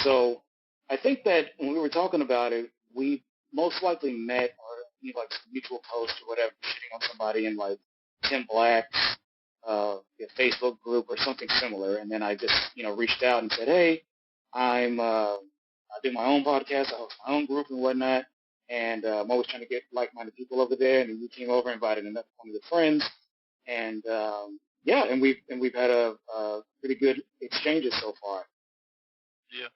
So I think that when we were talking about it, we most likely met or like mutual post or whatever, shitting on somebody in like Tim Black's a Facebook group or something similar. And then I just, reached out and said, hey, I do my own podcast, I host my own group and whatnot, and I'm always trying to get like-minded people over there. And then you came over, invited one of your friends, and and we've had a pretty good exchanges so far. Yeah.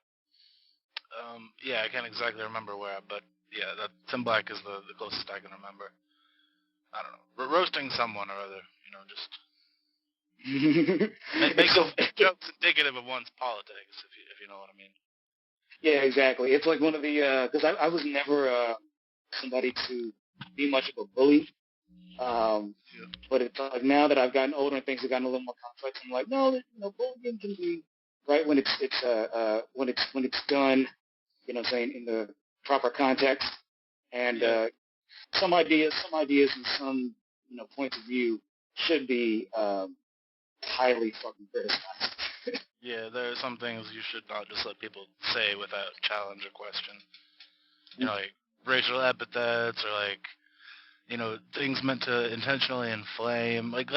Yeah, I can't exactly remember where, but yeah, that Tim Black is the closest I can remember. I don't know, roasting someone or other, just make jokes indicative of one's politics, if you know what I mean. Yeah, exactly. It's like one of the because I was never somebody to be much of a bully. But it's like now that I've gotten older and things have gotten a little more complex, I'm like, no, bullying can be right when it's done, what I'm saying, in the proper context, and some ideas and some points of view should be highly fucking criticized. Yeah, there are some things you should not just let people say without challenge or question. Like racial epithets or like things meant to intentionally inflame, like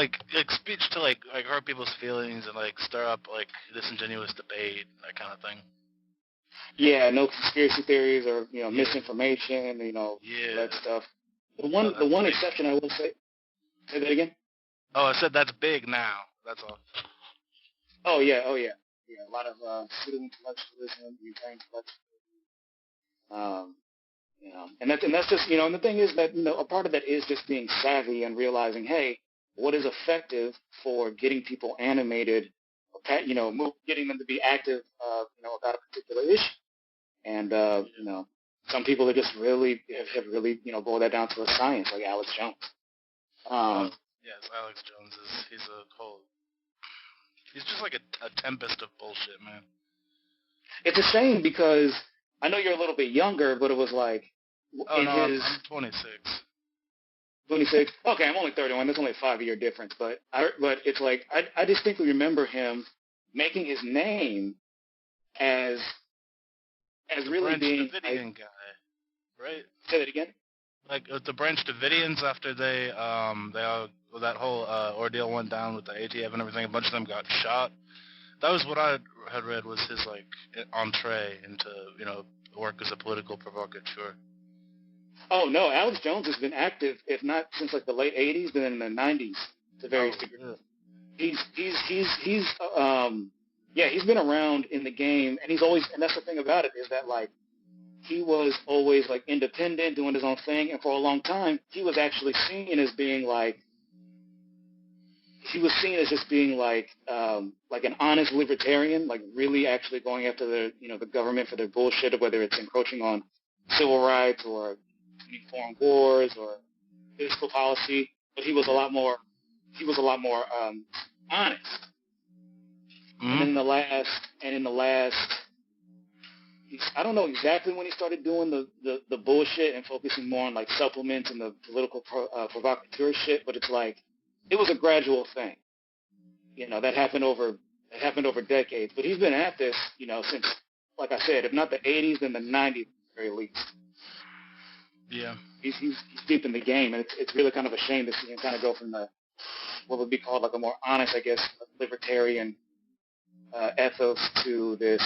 speech to like hurt people's feelings and like stir up like disingenuous debate, that kind of thing. Yeah, no conspiracy theories or misinformation, that stuff. The one exception I will say that again. Oh, I said that's big now. That's all. Oh yeah. Yeah, a lot of pseudo-intellectualism, anti-intellectualism. And that's just, and the thing is that, a part of that is just being savvy and realizing, hey, what is effective for getting people animated, getting them to be active, about a particular issue. And, some people are just really, have really, boiled that down to a science, like Alex Jones. Yes, Alex Jones he's just like a tempest of bullshit, man. It's a shame because I know you're a little bit younger, but it was like I'm 26. 26? Okay, I'm only 31. That's only a 5-year difference. But it's like I distinctly remember him making his name as really being the Branch Davidian guy, right? Say that again. Like the Branch Davidians, after they that whole ordeal went down with the ATF and everything, a bunch of them got shot. That was what I had read was his like entree into work as a political provocateur. Oh no, Alex Jones has been active, if not since like the late '80s, then in the '90s to various degrees. Yeah. He's been around in the game, and and that's the thing about it is that like he was always like independent, doing his own thing, and for a long time he was actually seen as being like. He was seen as just being like an honest libertarian, like really actually going after the government for their bullshit, whether it's encroaching on civil rights or foreign wars or fiscal policy. But he was a lot more honest. Mm-hmm. And in the last, I don't know exactly when he started doing the bullshit and focusing more on like supplements and the political provocateur shit, but it's like. It was a gradual thing, that happened over decades. But he's been at this, since, like I said, if not the '80s, then the '90s at the very least. Yeah. He's deep in the game, and it's really kind of a shame to see him kind of go from what would be called like a more honest, I guess, libertarian ethos to this,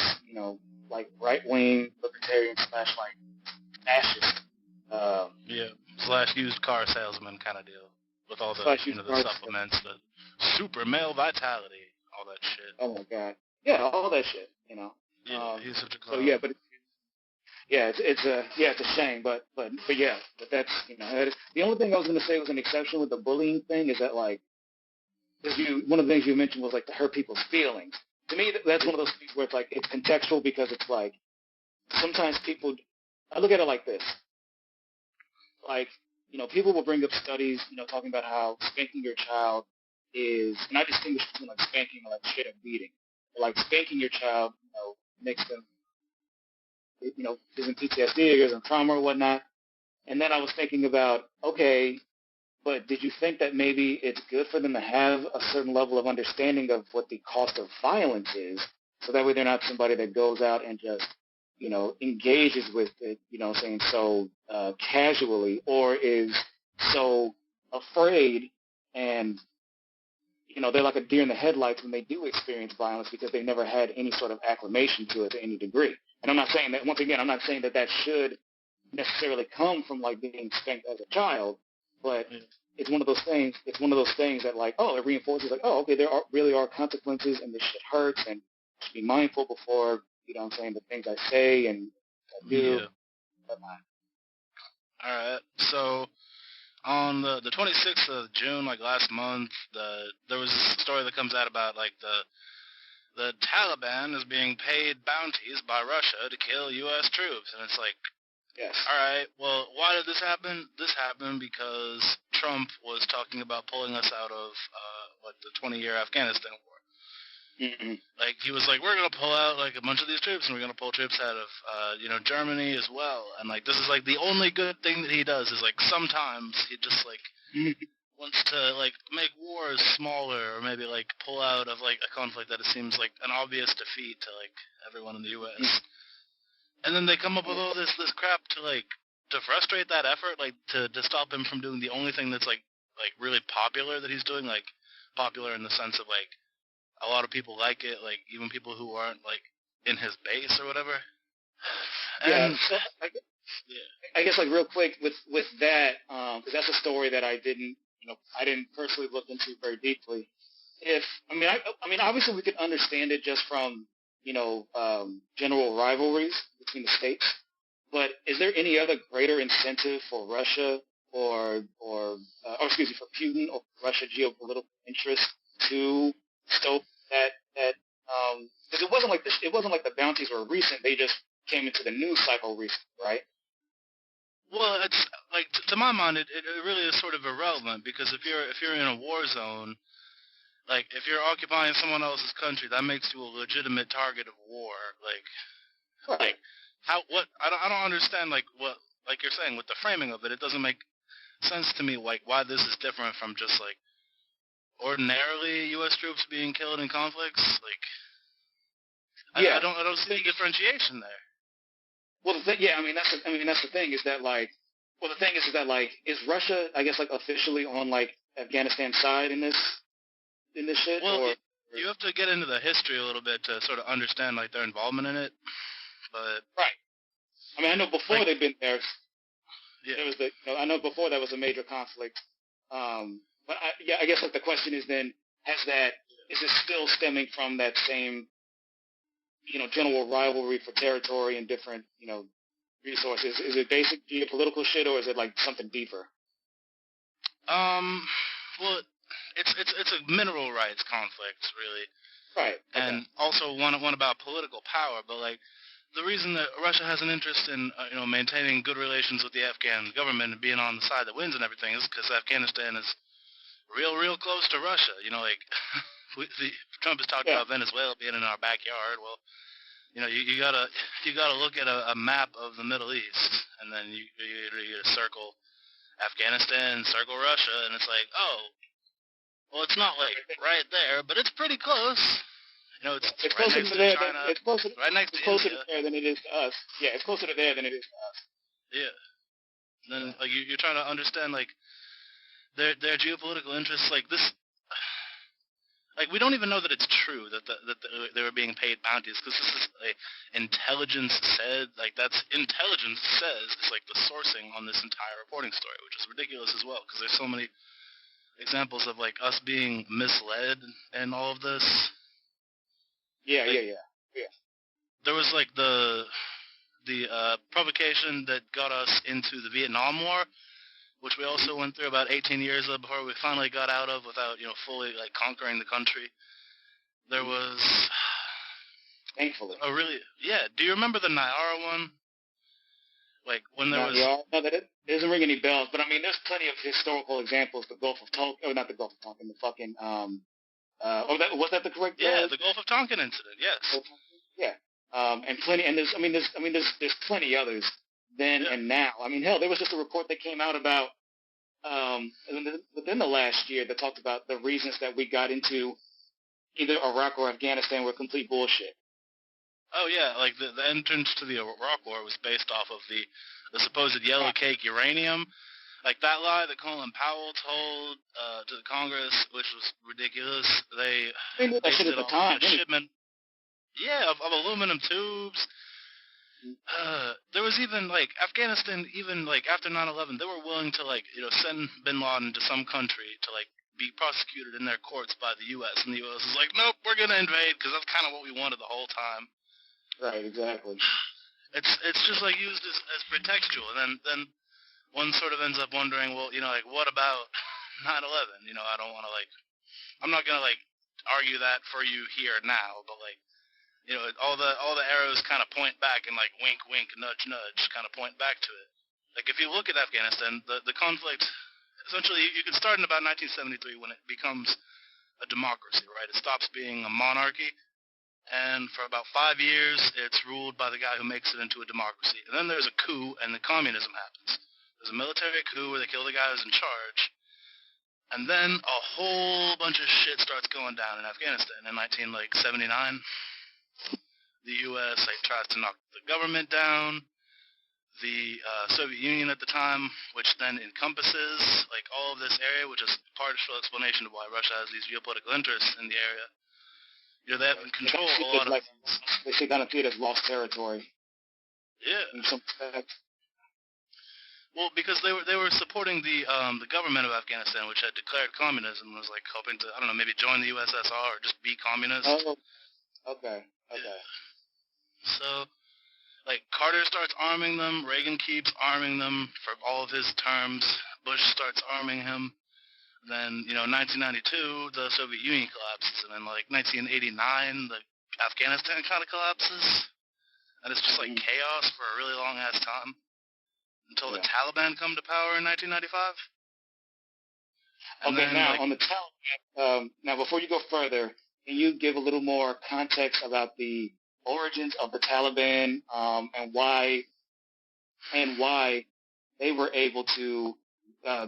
like right-wing libertarian / like fascist. / used car salesman kind of deal. With all the, the supplements, the super male vitality, all that shit. Oh, my God. Yeah, all that shit, Yeah, he's such a clown. So, yeah, but it's a shame, but that's, the only thing I was going to say was an exception with the bullying thing is that, like, one of the things you mentioned was, like, to hurt people's feelings. To me, that's one of those things where it's, like, it's contextual because it's, like, sometimes I look at it like this. Like, people will bring up studies, talking about how spanking your child is, and I distinguish between like spanking and like straight up beating. But, like spanking your child, makes them, gives them PTSD, or gives them trauma or whatnot. And then I was thinking about, okay, but did you think that maybe it's good for them to have a certain level of understanding of what the cost of violence is, So that way they're not somebody that goes out and just, engages with it, saying so casually, or is so afraid and, they're like a deer in the headlights when they do experience violence because they've never had any sort of acclimation to it to any degree. And I'm not saying that, once again, I'm not saying that should necessarily come from like being spanked as a child, but it's one of those things. It's one of those things that like, it reinforces like, okay, there really are consequences, and this shit hurts, and I should be mindful before, the things I say and I do. Yeah. All right. So on the 26th of June, like last month, there was a story that comes out about like the Taliban is being paid bounties by Russia to kill U.S. troops, and it's like, yes. All right, well, why did this happen? This happened because Trump was talking about pulling us out of the 20-year Afghanistan war. Mm-hmm. Like, he was like, we're going to pull out, like, a bunch of these troops, and we're going to pull troops out of, Germany as well. And, like, this is, like, the only good thing that he does is, like, sometimes he just, like, wants to, like, make wars smaller or maybe, like, pull out of, like, a conflict that it seems like an obvious defeat to, like, everyone in the U.S. And then they come up with all this crap to frustrate that effort, like, to stop him from doing the only thing that's, like, really popular that he's doing, like, popular in the sense of, like, a lot of people like it, like, even people who aren't, like, in his base or whatever. And, so I guess, like, real quick with that, because that's a story that I didn't personally look into very deeply. Obviously we could understand it just from, general rivalries between the states, but is there any other greater incentive for Russia for Putin or Russia geopolitical interest to stoke that because it wasn't like the bounties were recent, they just came into the news cycle recently, right? Well, it's like to my mind, it really is sort of irrelevant, because if you're in a war zone, like if you're occupying someone else's country, that makes you a legitimate target of war. Like I don't understand what you're saying with the framing of it. It doesn't make sense to me like why this is different from just like ordinarily U.S. troops being killed in conflicts. Like I don't see any differentiation there. Well, that's the thing is that is Russia, I guess, like officially on like Afghanistan's side in this shit? Well, you have to get into the history a little bit to sort of understand like their involvement in it. But right. I mean, I know before they've been there. Yeah. There was I know before that was a major conflict. But I guess like the question is then, is it still stemming from that same, general rivalry for territory and different, resources? Is it basic geopolitical shit, or is it like something deeper? Well, it's a mineral rights conflict, really. Right. Okay. And also one about political power, but like the reason that Russia has an interest in maintaining good relations with the Afghan government and being on the side that wins and everything is because Afghanistan is real close to Russia. Trump has talked about Venezuela being in our backyard. Well, you gotta look at a map of the Middle East, and then you circle Afghanistan, circle Russia, and it's like, oh, well, it's not like right there, but it's pretty close. It's right closer next to there. China, It's closer. Right next it's to closer India. to there than it is to us. Yeah, it's closer to there than it is to us. Yeah. Then like you're trying to understand like their geopolitical interests, like this. Like, we don't even know that it's true that they were being paid bounties, because this is intelligence said, like, that's intelligence says is like the sourcing on this entire reporting story, which is ridiculous as well, because there's so many examples of like us being misled and all of this. Yeah. There was like the provocation that got us into the Vietnam War, which we also went through about 18 years of before we finally got out of without, fully, like, conquering the country. There was... Thankfully. Oh, really? Yeah. Do you remember the Nyara one? Like, when there was... No, that it doesn't ring any bells, but, I mean, there's plenty of historical examples. The Gulf of Tonkin... Oh, not the Gulf of Tonkin, the fucking... was that the correct... Yeah, the Gulf of Tonkin incident, yes. Yeah. And plenty... And there's plenty others then and now. I mean, hell, there was just a report that came out about within the last year that talked about the reasons that we got into either Iraq or Afghanistan were complete bullshit. Oh yeah, like the entrance to the Iraq War was based off of the supposed yellow cake uranium. Like that lie that Colin Powell told to the Congress, which was ridiculous. They They knew that based shit at it the off of time. a shipment, yeah, of aluminum tubes. There was even like Afghanistan, even like after 9/11, they were willing to like send Bin Laden to some country to like be prosecuted in their courts by the U.S. And the U.S. is like, nope, we're gonna invade because that's kind of what we wanted the whole time. Right, exactly. It's just like used as pretextual, and then one sort of ends up wondering, well, like what about 9/11? I don't want to like, I'm not gonna like argue that for you here now, but like, all the arrows kind of point back and like wink, wink, nudge, nudge, kind of point back to it. Like if you look at Afghanistan, the conflict essentially you can start in about 1973 when it becomes a democracy, right? It stops being a monarchy. And for about 5 years, it's ruled by the guy who makes it into a democracy. And then there's a coup, and the communism happens. There's a military coup where they kill the guy who's in charge. And then a whole bunch of shit starts going down in Afghanistan. In 1979, the U.S. tries to knock the government down. The Soviet Union at the time, which then encompasses like all of this area, which is partial explanation of why Russia has these geopolitical interests in the area. They have control a lot of things. They should kind of see it as lost territory. Yeah. In some respects. Well, because they were supporting the government of Afghanistan, which had declared communism, and was like hoping to maybe join the USSR or just be communist. Oh, okay. Yeah. So, like Carter starts arming them, Reagan keeps arming them for all of his terms. Bush starts arming him. Then, 1992, the Soviet Union collapses, and then, like, 1989, the Afghanistan kind of collapses, and it's just, like, chaos for a really long-ass time, until the Taliban come to power in 1995. And okay, then, now, like, on the Taliban, now, before you go further, can you give a little more context about the origins of the Taliban, and why they were able to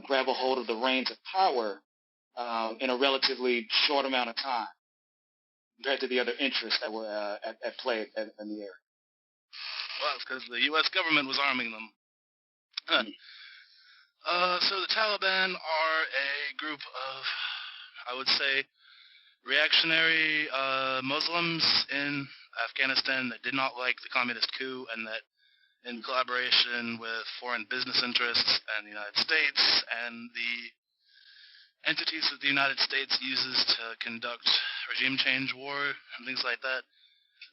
grab a hold of the reins of power in a relatively short amount of time compared to the other interests that were at play in the area. Well, it's because the U.S. government was arming them. So the Taliban are a group of, I would say, reactionary Muslims in Afghanistan that did not like the communist coup, and that in collaboration with foreign business interests and the United States and the entities that the United States uses to conduct regime change war and things like that,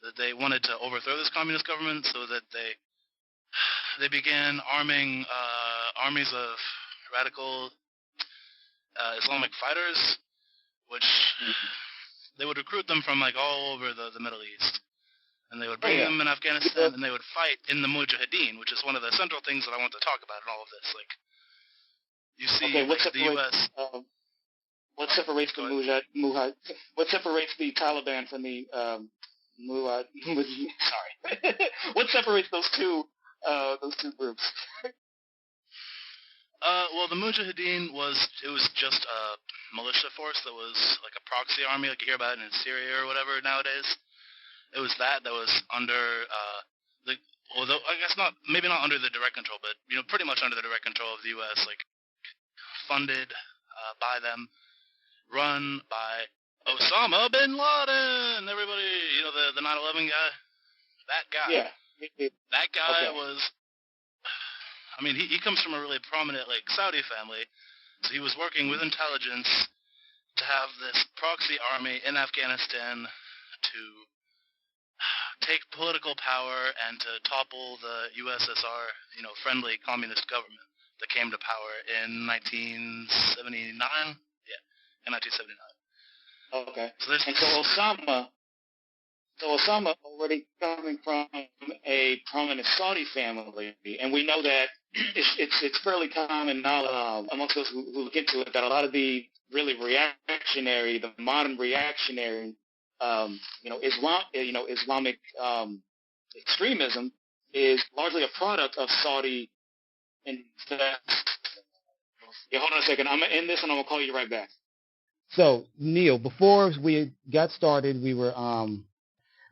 that they wanted to overthrow this communist government, so that they began arming armies of radical Islamic fighters, which they would recruit them from like all over the Middle East. And they would bring them in Afghanistan, and they would fight in the Mujahideen, which is one of the central things that I want to talk about in all of this. Like, you see, the U.S. What separates what separates the Taliban from the sorry? What separates those two groups? Well, the Mujahideen was just a militia force that was like a proxy army, like you hear about in Syria or whatever nowadays. It was that was under although I guess maybe not under the direct control, but pretty much under the direct control of the U.S. Like funded by them, run by Osama bin Laden. Everybody, the 9/11 guy. That guy. Yeah. That guy was. I mean, he comes from a really prominent like Saudi family, so he was working with intelligence to have this proxy army in Afghanistan to take political power and to topple the USSR, friendly communist government that came to power in 1979. Yeah, in 1979. Okay. So Osama already coming from a prominent Saudi family, and we know that it's fairly common knowledge amongst those who look into it that a lot of the really reactionary, the modern reactionary, Islamic extremism is largely a product of Saudi investment. Yeah, hold on a second. I'm gonna end this and I'm gonna call you right back. So, Neal, before we got started, we were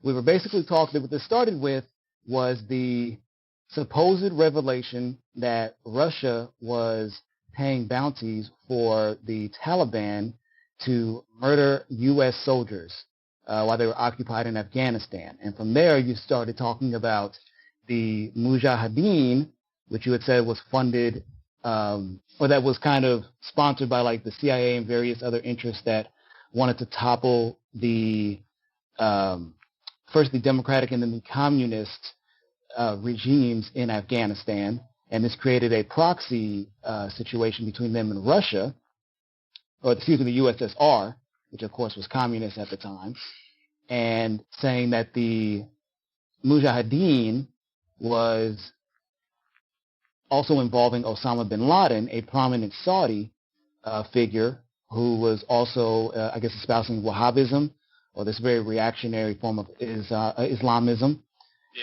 we were basically talking, what this started with was the supposed revelation that Russia was paying bounties for the Taliban to murder U.S. soldiers while they were occupied in Afghanistan. And from there, you started talking about the Mujahideen, which you had said was funded, or that was kind of sponsored by like the CIA and various other interests that wanted to topple the first the democratic and then the communist regimes in Afghanistan. And this created a proxy situation between them and Russia, or excuse me, the USSR, which of course was communist at the time, and saying that the Mujahideen was also involving Osama bin Laden, a prominent Saudi figure who was also, I guess, espousing Wahhabism, or this very reactionary form of Islamism,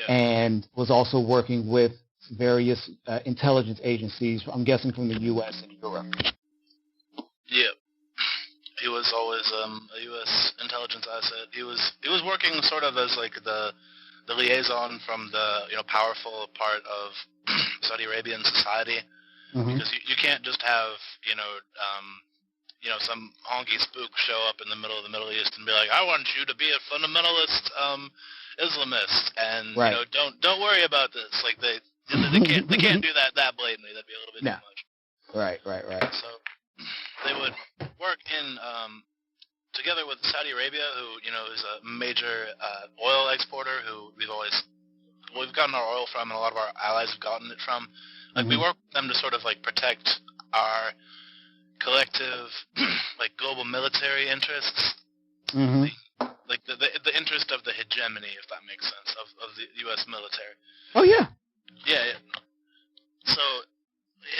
and was also working with various intelligence agencies, I'm guessing from the U.S. and Europe. Yeah. He was always a U.S. intelligence asset. He was working sort of as like the liaison from the powerful part of Saudi Arabian society, because you can't just have some honky spook show up in the middle of the Middle East and be like, I want you to be a fundamentalist Islamist, and right. Don't worry about this. Like they can't do that blatantly. That'd be a little bit too much. Right. So they would work in together with Saudi Arabia, who is a major oil exporter, who we've gotten our oil from, and a lot of our allies have gotten it from. Like we work with them to sort of like protect our collective like global military interests, like the interest of the hegemony, if that makes sense, of the U.S. military. Oh yeah. Yeah. So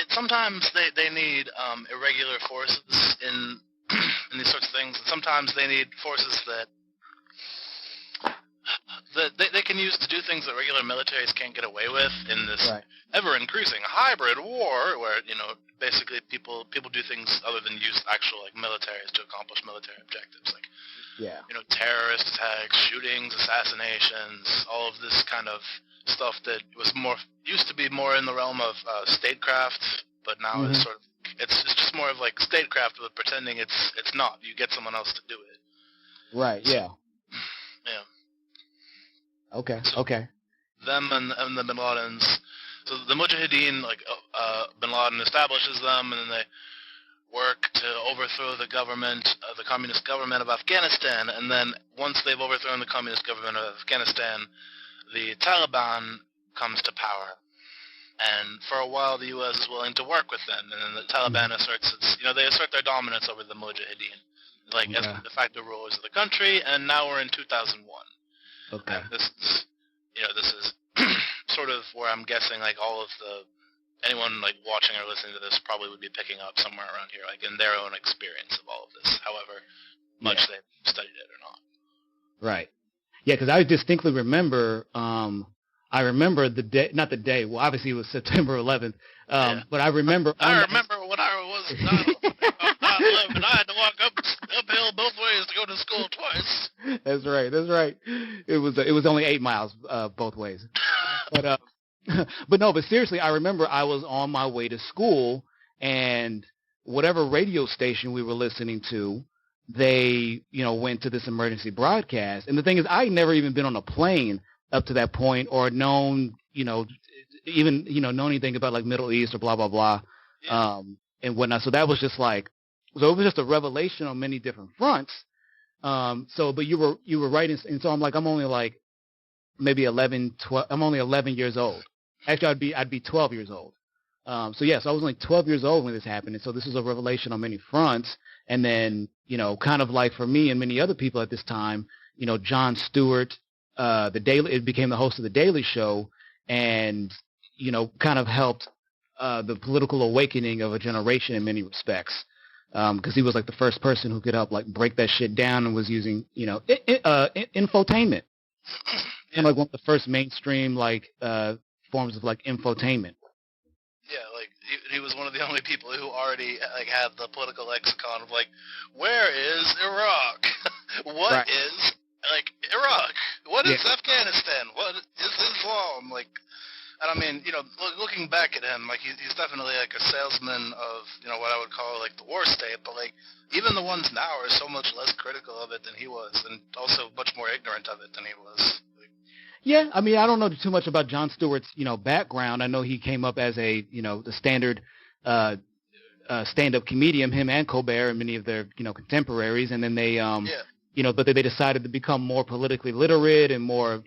sometimes they need irregular forces in these sorts of things, and sometimes they need forces that they can use to do things that regular militaries can't get away with in this ever-increasing hybrid war, where basically people do things other than use actual like militaries to accomplish military objectives, like terrorist attacks, shootings, assassinations, all of this kind of stuff that used to be more in the realm of statecraft, but now is sort of it's just more of like statecraft with pretending it's not. You get someone else to do it. Right. Yeah. Yeah. Okay. So them and the Bin Ladens. So the Mujahideen, like Bin Laden establishes them, and then they work to overthrow the government, the communist government of Afghanistan. And then once they've overthrown the communist government of Afghanistan, the Taliban comes to power. And for a while, the U.S. is willing to work with them, and then the Taliban asserts they assert their dominance over the Mujahideen, like as the de facto rulers of the country. And now we're in 2001. Okay. And this is sort of where I'm guessing like all of anyone like watching or listening to this probably would be picking up somewhere around here, like in their own experience of all of this, however much they've studied it or not. Right. Yeah, because I distinctly remember. I remember the day, not the day. Well, obviously it was September 11th. But I remember. I remember when I was 9/11. I had to walk uphill both ways to go to school twice. That's right. It was only 8 miles both ways. But but seriously, I remember I was on my way to school, and whatever radio station we were listening to, they went to this emergency broadcast. And the thing is, I had never even been on a plane up to that point, or known known anything about like Middle East or blah blah blah, and whatnot. So that was just like, it was just a revelation on many different fronts. But you were right, and so I'm only like maybe 11, 12. I'm only 11 years old. Actually, I'd be 12 years old. So I was only 12 years old when this happened, and so this was a revelation on many fronts. And then kind of like for me and many other people at this time, Jon Stewart. It became the host of the Daily Show, and kind of helped the political awakening of a generation in many respects, because he was like the first person who could help like break that shit down, and was using infotainment, and like one of the first mainstream like forms of like infotainment. Yeah, like he was one of the only people who already like had the political lexicon of like, where is Iraq? What is like Iraq. What is Yeah. Afghanistan? What is Islam? Like, and I mean, looking back at him, like he's definitely like a salesman of what I would call like the war state. But like even the ones now are so much less critical of it than he was, and also much more ignorant of it than he was. Like, Yeah, I mean, I don't know too much about Jon Stewart's, background. I know he came up as a, the standard stand-up comedian, him and Colbert and many of their, contemporaries, and then they, yeah, but they decided to become more politically literate and more,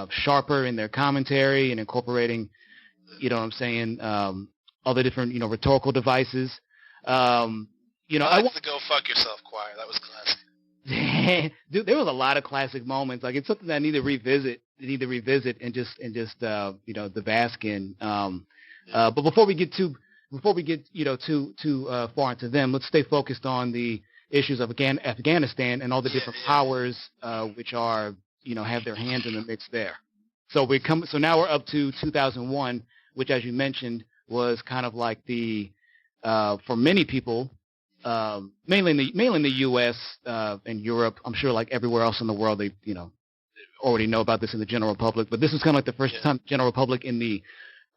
sharper in their commentary and incorporating, what I'm saying, all the different, rhetorical devices. I like the "Go Fuck Yourself" choir. That was classic. Dude, there was a lot of classic moments. Like it's something that I need to revisit. And just the bask in. But before we get too far into them, let's stay focused on the issues of Afghanistan and all the different powers which are have their hands in the mix there. So now we're up to 2001, which, as you mentioned, was kind of like the for many people. Mainly in the U.S. And Europe. I'm sure, like everywhere else in the world, they already know about this in the general public. But this was kind of like the first time general public in the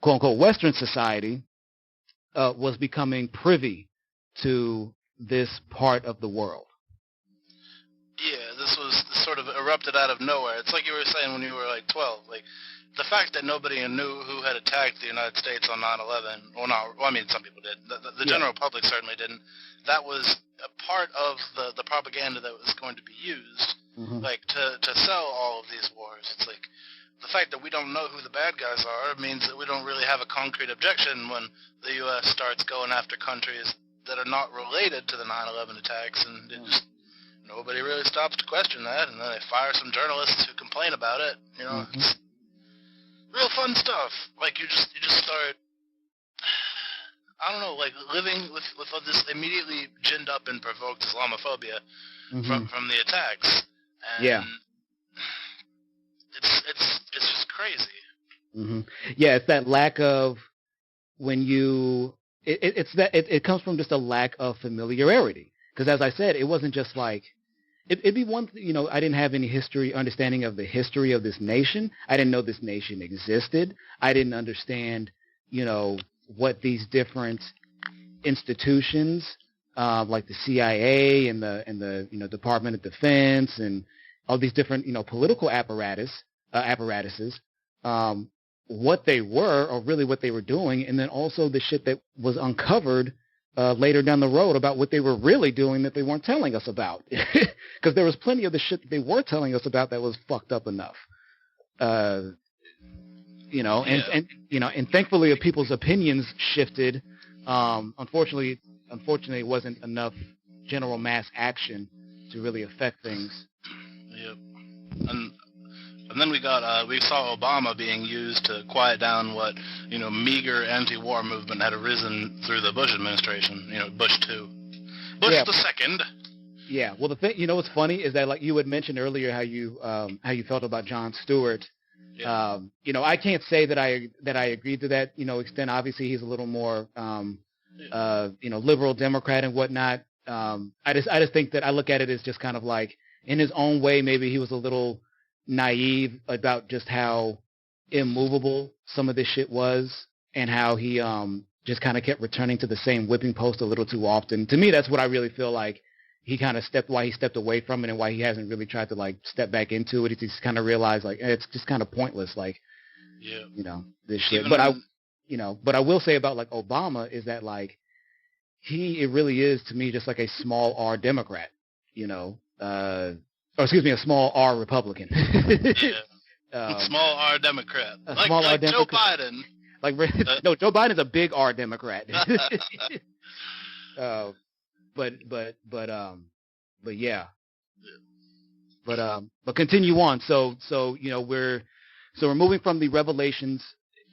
quote unquote Western society was becoming privy to this part of the world. Yeah, this was sort of erupted out of nowhere. It's like you were saying when you were like 12. Like the fact that nobody knew who had attacked the United States on 9/11. Well, I mean, some people did. The general public certainly didn't. That was a part of the propaganda that was going to be used, like to sell all of these wars. It's like the fact that we don't know who the bad guys are means that we don't really have a concrete objection when the U.S. starts going after countries that are not related to the 9/11 attacks, and it just nobody really stops to question that, and then they fire some journalists who complain about it. It's real fun stuff. Like you just start. I don't know, like living with this immediately ginned up and provoked Islamophobia from the attacks. And it's just crazy. Yeah, it's that lack of when you it comes from just a lack of familiarity. Because as I said, it wasn't just like it'd be one, I didn't have any understanding of the history of this nation. I didn't know this nation existed. I didn't understand, what these different institutions, like the CIA and the Department of Defense and all these different, political apparatuses, what they were or really what they were doing, and then also the shit that was uncovered later down the road about what they were really doing that they weren't telling us about. Because there was plenty of the shit that they were telling us about that was fucked up enough. And thankfully people's opinions shifted. Unfortunately, it wasn't enough general mass action to really affect things. Yep. And then we saw Obama being used to quiet down what, meager anti-war movement had arisen through the Bush administration, Bush 2. Bush the second. Yeah. Well, the thing, what's funny is that, like you had mentioned earlier, how you felt about Jon Stewart. Yeah. I can't say that I agreed to that, extent. Obviously, he's a little more, liberal Democrat and whatnot. I just think that I look at it as just kind of like, in his own way, maybe he was a little naive about just how immovable some of this shit was, and how he just kind of kept returning to the same whipping post a little too often. To me, that's what I really feel like he kind of why he stepped away from it, and why he hasn't really tried to like step back into it. He's just kind of realized like it's just kind of pointless, like this shit. But I will say about like Obama is that like it really is to me just like a small R Democrat, a small R Republican. Small R Democrat. Like R Democrat. Joe Biden. No, Joe Biden's a big R Democrat. But continue on. So we're moving from the revelations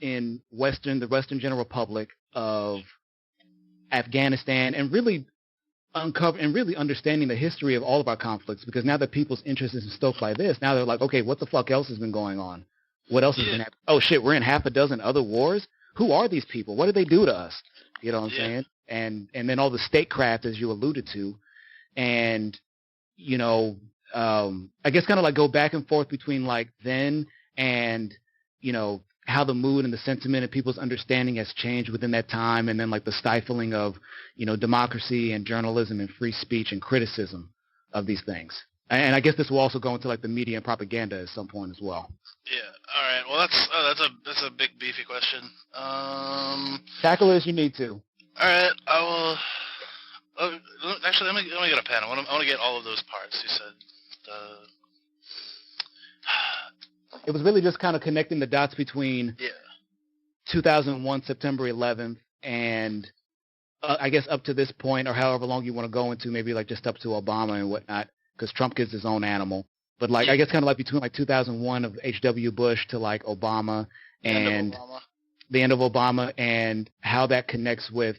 in the Western general public of Afghanistan, and really understanding the history of all of our conflicts, because now that people's interest is stoked by this, now they're like, okay, what the fuck else has been going on? What else has been happening? Oh shit, we're in half a dozen other wars? Who are these people? What did they do to us? You know what I'm saying? And then all the statecraft, as you alluded to, and I guess kind of like go back and forth between like then and, how the mood and the sentiment and people's understanding has changed within that time, and then like the stifling of, democracy and journalism and free speech and criticism of these things. And I guess this will also go into like the media and propaganda at some point as well. Yeah. All right. Well, that's a big beefy question. Tackle it as you need to. All right. I will. Actually, let me get a pen. I want to get all of those parts. You said. It was really just kind of connecting the dots between 2001 September 11th and I guess up to this point, or however long you want to go into, maybe like just up to Obama and whatnot, because Trump gets his own animal. But like I guess kind of like between like 2001 of H.W. Bush to like Obama and the end of Obama, and how that connects with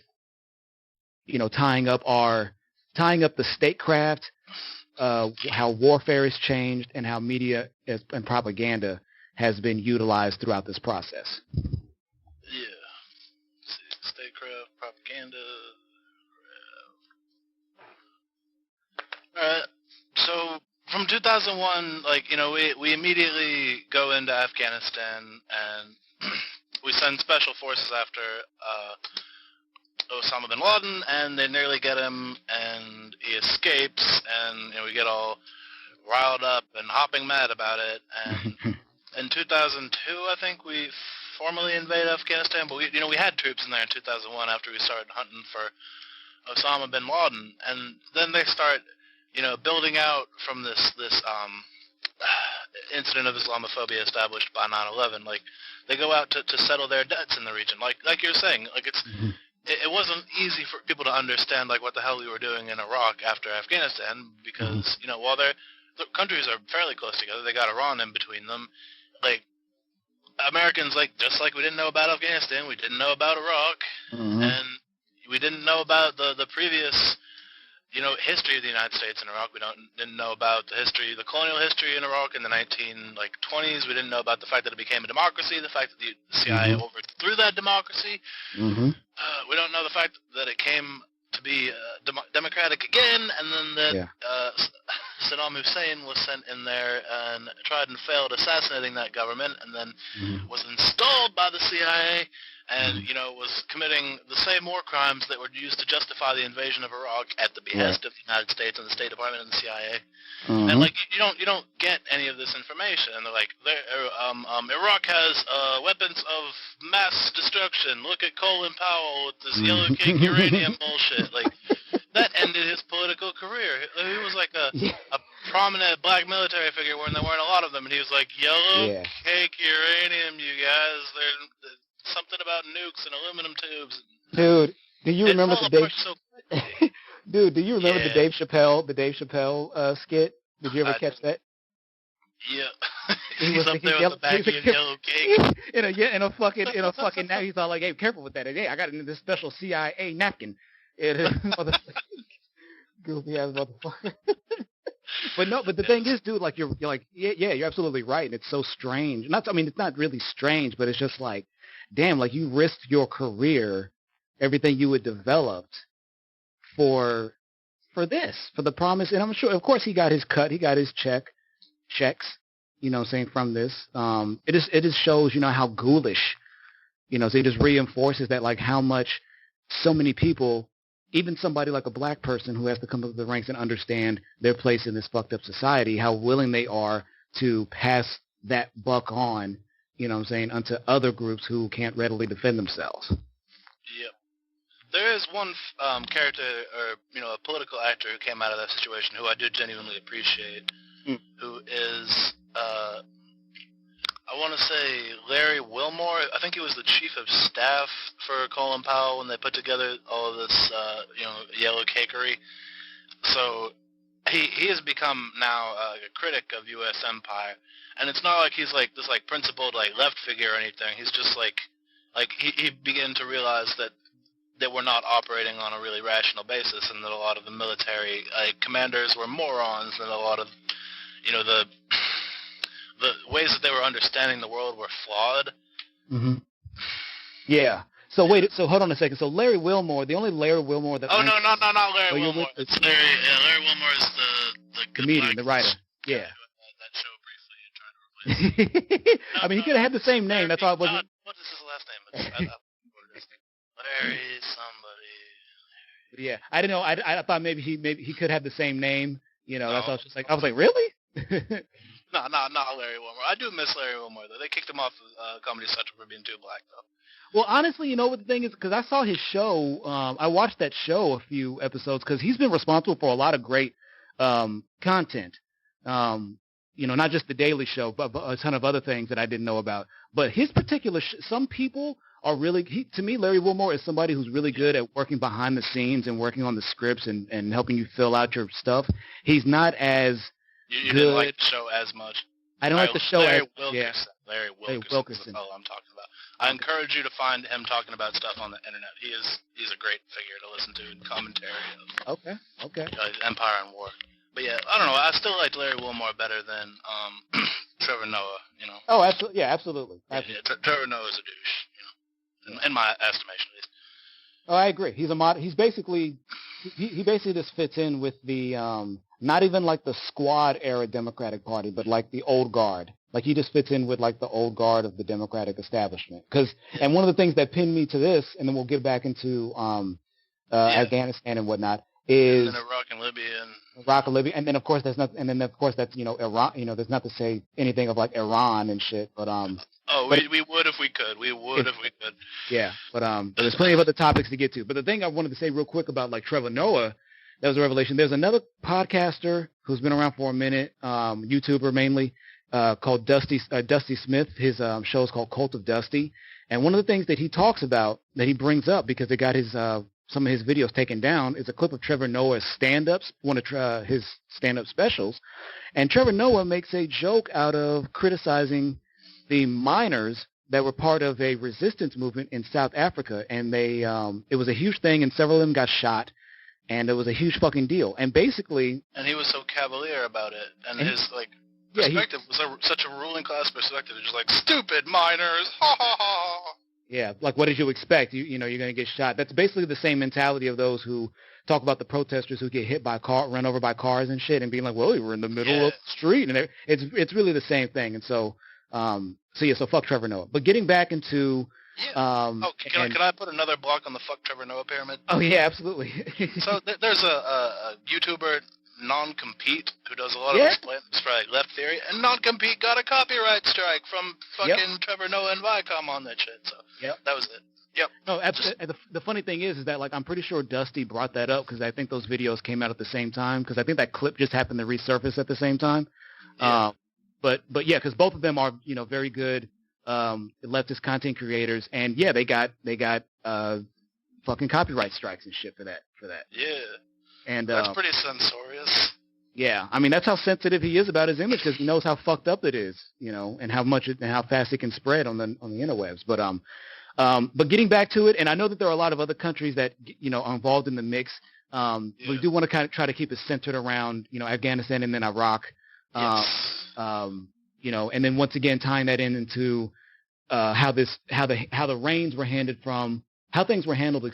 tying up the statecraft. How warfare has changed and how media and propaganda has been utilized throughout this process. Yeah. Statecraft, propaganda. Alright. So from 2001, we immediately go into Afghanistan and we send special forces after Osama bin Laden, and they nearly get him, and he escapes, and we get all riled up and hopping mad about it. And in 2002, I think we formally invade Afghanistan, but we had troops in there in 2001 after we started hunting for Osama bin Laden, and then they start, building out from this incident of Islamophobia established by 9/11. Like they go out to settle their debts in the region, like you're saying, like it's. It wasn't easy for people to understand like what the hell we were doing in Iraq after Afghanistan, because while the countries are fairly close together, they got Iran in between them. Like Americans, just like we didn't know about Afghanistan, we didn't know about Iraq, and we didn't know about the previous history of the United States in Iraq. We didn't know about the colonial history in Iraq in the 1920s. We didn't know about the fact that it became a democracy, the fact that the CIA overthrew that democracy. We don't know the fact that it came to be democratic again, and then that Saddam Hussein was sent in there and tried and failed assassinating that government, and then was installed by the CIA and was committing the same war crimes that were used to justify the invasion of Iraq at the behest of the United States and the State Department and the CIA. And you don't get any of this information, and they're like, Iraq has weapons of mass destruction. Look at Colin Powell with this yellow cake uranium bullshit. Like that ended his political career. He was like a prominent black military figure when there weren't a lot of them, and he was like, yellow cake uranium, you guys. There's something about nukes and aluminum tubes. Dude, do you remember the Dave? Dude, do you remember the Dave Chappelle skit? Did you ever catch that? Yeah. He's up there with the baggie of yellow cake. in a fucking now he's all like, hey, careful with that. Hey, I got it in this special CIA napkin. It is goofy ass motherfucker. But the thing is, dude, like you're like, you're absolutely right, and it's so strange. It's not really strange, but it's just like, damn, like you risked your career, everything you had developed for the promise. And I'm sure, of course, he got his cut, he got his checks, from this. It just shows, how ghoulish, so it just reinforces that, like, how much so many people, even somebody like a black person who has to come up the ranks and understand their place in this fucked up society, how willing they are to pass that buck on, onto other groups who can't readily defend themselves. Yep. There is one character, or, a political actor who came out of that situation who I do genuinely appreciate, who is, I want to say Larry Wilmore. I think he was the chief of staff for Colin Powell when they put together all of this, yellow cakery. So he has become now a critic of U.S. empire, and it's not like he's like this like principled like left figure or anything. He's just like he began to realize that we're not operating on a really rational basis, and that a lot of the military commanders were morons, and a lot of the ways that they were understanding the world were flawed. Yeah. So hold on a second. So Larry Wilmore, the only Larry Wilmore that... Oh, no, not Larry Wilmore. It's Larry Wilmore is the comedian, the writer. Yeah. That show briefly and trying to replace it. I mean, he could have had the same name. That's all it wasn't. What is his last name? Larry somebody. But yeah, I didn't know. I thought maybe he could have the same name. You know, that's all. I was like, really? No, not Larry Wilmore. I do miss Larry Wilmore though. They kicked him off of Comedy Central for being too black though. Well, honestly, you know what the thing is? Because I saw his show. I watched that show a few episodes because he's been responsible for a lot of great content. You know, not just the Daily Show, but a ton of other things that I didn't know about. But his particular, some people are really, to me, Larry Wilmore is somebody who's really good at working behind the scenes and working on the scripts and helping you fill out your stuff. He's not as You good. didn't like the show as much. I don't like the show Larry as Wilkerson. yeah. Larry Wilkerson. That's all I'm talking about. I encourage you to find him talking about stuff on the internet. He's a great figure to listen to in commentary of Empire and War. But yeah, I don't know. I still liked Larry Wilmore better than Trevor Noah. You know. Oh, absolutely. Yeah, absolutely. Yeah, Trevor Noah is a douche. You know, in my estimation, at least. Oh, I agree. He's a mod. He's basically he basically just fits in with the not even like the squad era Democratic Party, but like the old guard. Like he just fits in with like the old guard of the Democratic establishment. And one of the things that pinned me to this, and then we'll get back into Afghanistan and whatnot, is Iraq and Libya, and then of course that's that's Iran. You know, there's not to say anything of like Iran and shit, but we would if we could. We would if we could. Yeah, but there's plenty of other topics to get to. But the thing I wanted to say real quick about like Trevor Noah, that was a revelation. There's another podcaster who's been around for a minute, YouTuber mainly, called Dusty Smith. His show is called Cult of Dusty, and one of the things that he talks about, that he brings up because they got his some of his videos taken down, is a clip of Trevor Noah's stand-ups, one of his stand-up specials, and Trevor Noah makes a joke out of criticizing the miners that were part of a resistance movement in South Africa, and they it was a huge thing, and several of them got shot, and it was a huge fucking deal. And basically, and he was so cavalier about it, and his like perspective was such a ruling class perspective. It's just like, stupid miners, ha ha ha. Yeah, like what did you expect? You know, you're going to get shot. That's basically the same mentality of those who talk about the protesters who get hit by run over by cars and shit, and being like, well, we were in the middle of the street, and it's really the same thing. And so, so fuck Trevor Noah. But getting back into can I put another block on the fuck Trevor Noah pyramid? Oh yeah, absolutely. So there's a YouTuber, Non-Compete, who does a lot of explanations for like Left Theory, and Non-Compete got a copyright strike from fucking Trevor Noah and Viacom on that shit. So that was it. Yep. No, absolutely. The funny thing is that like I'm pretty sure Dusty brought that up because I think those videos came out at the same time, because I think that clip just happened to resurface at the same time. Yeah. But yeah, because both of them are very good leftist content creators, and yeah, they got fucking copyright strikes and shit for that. Yeah. And that's pretty censorious. Yeah, I mean that's how sensitive he is about his image, because he knows how fucked up it is, and how fast it can spread on the interwebs. But getting back to it, and I know that there are a lot of other countries that are involved in the mix. We do want to kind of try to keep it centered around Afghanistan and then Iraq. And then once again tying that into how the reins were handed from how things were handled,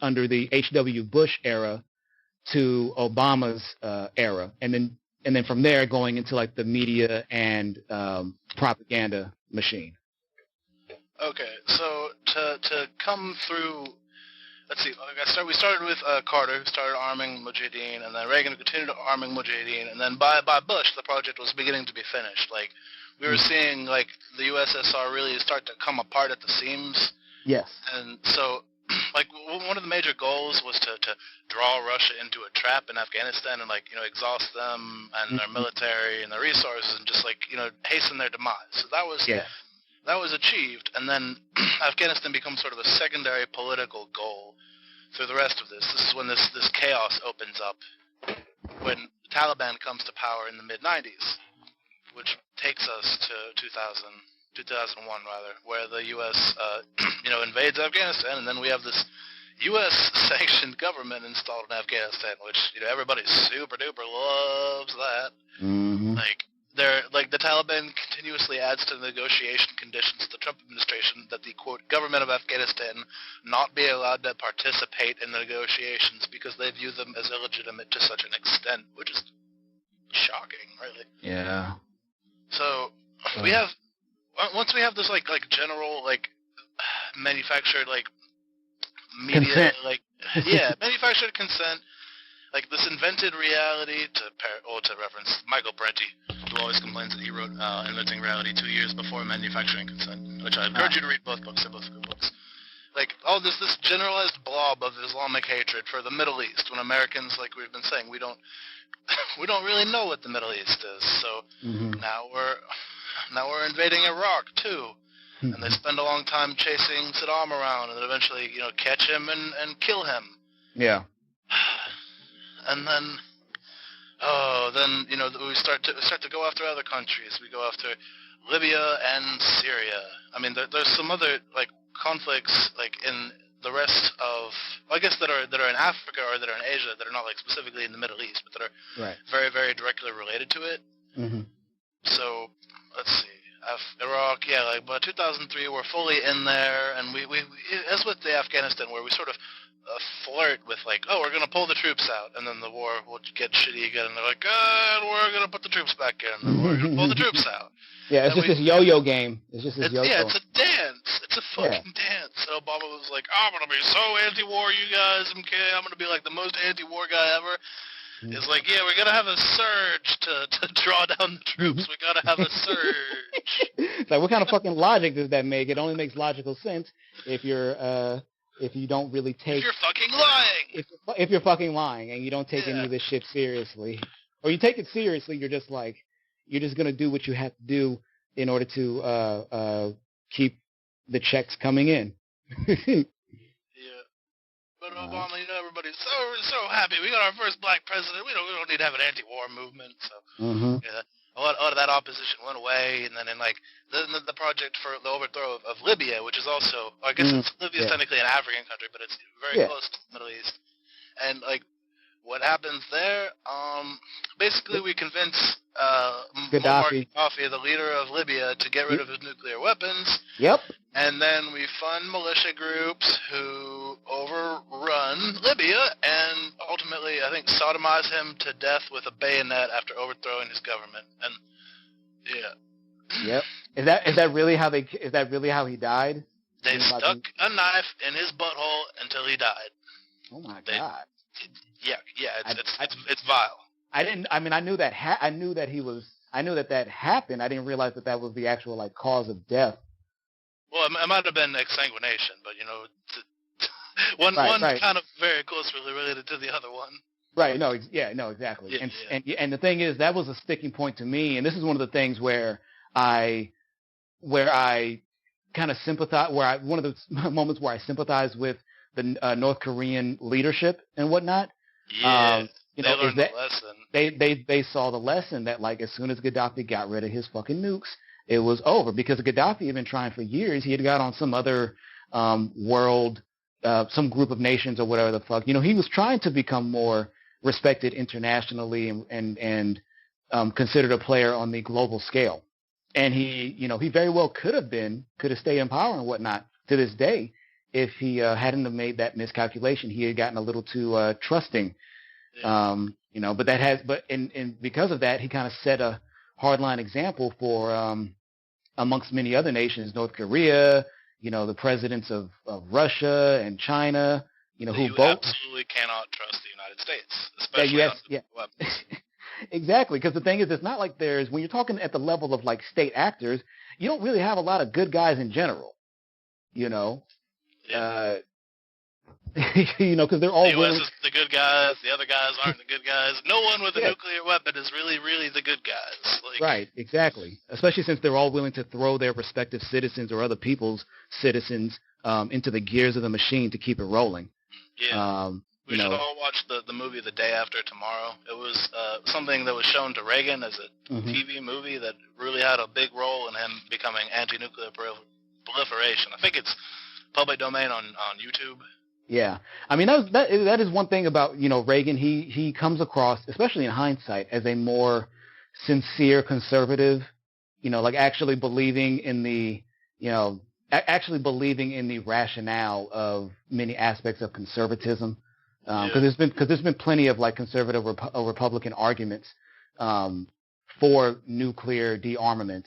under the H.W. Bush era to Obama's era, and then from there going into like the media and propaganda machine. Okay, so to come through, let's see. We started with Carter, who started arming Mujahideen, and then Reagan continued arming Mujahideen, and then by Bush, the project was beginning to be finished. Like we were seeing, like the USSR really start to come apart at the seams. Yes. And so, like one of the major goals was to draw Russia into a trap in Afghanistan and exhaust them and their military and their resources and just hasten their demise. So that was. Yeah. That was achieved, and then Afghanistan becomes sort of a secondary political goal through the rest of this. This is when this chaos opens up, when the Taliban comes to power in the mid-'90s, which takes us to 2001 rather, where the U.S. invades Afghanistan, and then we have this U.S.-sanctioned government installed in Afghanistan, which everybody super duper loves that. Mm-hmm. The Taliban continuously adds to the negotiation conditions of the Trump administration that the, quote, government of Afghanistan not be allowed to participate in the negotiations because they view them as illegitimate to such an extent, which is shocking, really. Yeah. So we have once we have this like general like manufactured like media consent. like manufactured consent, like this invented reality to reference Michael Prenti, who always complains that he wrote Inventing Reality 2 years before Manufacturing Consent, which I encourage you to read both books. They're both good books. Like all this generalized blob of Islamic hatred for the Middle East, when Americans, like we've been saying, we don't really know what the Middle East is. So now we're invading Iraq too. And they spend a long time chasing Saddam around, and then eventually, catch him and kill him. Yeah. And then, we start to go after other countries. We go after Libya and Syria. I mean, there's some other like conflicts like in the rest of, I guess, that are in Africa or that are in Asia that are not like specifically in the Middle East, but that are very, very directly related to it. So let's see. Iraq, by 2003 we're fully in there, and we as with the Afghanistan, where we sort of flirt with like, oh, we're gonna pull the troops out, and then the war will get shitty again, and they're like, we're gonna put the troops back in, and then we're gonna pull the troops out. Yeah, it's just this yo-yo game. It's just this yo-yo. Yeah, it's a dance. It's a fucking dance. And Obama was like, I'm gonna be so anti-war, you guys. Okay, I'm gonna be like the most anti-war guy ever. It's like, yeah, we're gonna have a surge to draw down the troops. We gotta have a surge. It's like, what kind of fucking logic does that make? It only makes logical sense if you don't really take. If you're fucking lying. If you're fucking lying and you don't take any of this shit seriously, or you take it seriously, you're just gonna do what you have to do in order to keep the checks coming in. But Obama, everybody's so happy. We got our first black president. We don't need to have an anti-war movement. So a lot of that opposition went away, and then in like the project for the overthrow of Libya, which is also, I guess Libya is technically an African country, but it's very close to the Middle East. And like what happens there? Basically, we convince Gaddafi, the leader of Libya, to get rid of his nuclear weapons. Yep. And then we fund militia groups who overrun Libya and ultimately, I think, sodomize him to death with a bayonet after overthrowing his government. And Yep. Is that really how he died? They stuck a knife in his butthole until he died. Oh my God. It's vile. I knew that happened. I didn't realize that was the actual like cause of death. Well, it might have been exsanguination, but one kind of very closely related to the other one. Right. No. Exactly. And the thing is, that was a sticking point to me, and this is one of the things where I kind of sympathize. One of the moments where I sympathize with the North Korean leadership and whatnot. Yeah. They learned the lesson. They saw the lesson that like as soon as Gaddafi got rid of his fucking nukes, it was over, because Gaddafi had been trying for years. He had got on some other world, some group of nations or whatever the fuck. He was trying to become more respected internationally and considered a player on the global scale. And he very well could have stayed in power and whatnot to this day if he hadn't have made that miscalculation. He had gotten a little too trusting. But because of that, he kind of set a hardline example for amongst many other nations, North Korea, the presidents of Russia and China, who both absolutely cannot trust the United States, especially weapons. Exactly, because the thing is, it's not like when you're talking at the level of like state actors, you don't really have a lot of good guys in general, because they're all the U.S. is the good guys, the other guys aren't the good guys. No one with a nuclear weapon is really, really the good guys. Right, exactly. Especially since they're all willing to throw their respective citizens or other people's citizens into the gears of the machine to keep it rolling. Yeah. We should all watch the movie The Day After Tomorrow. It was something that was shown to Reagan as a TV movie that really had a big role in him becoming anti-nuclear proliferation. I think it's public domain on YouTube. Yeah, I mean that is one thing about Reagan. He comes across, especially in hindsight, as a more sincere conservative. Like actually believing in the rationale of many aspects of conservatism. Because there's been plenty of like conservative Republican arguments for nuclear dearmament,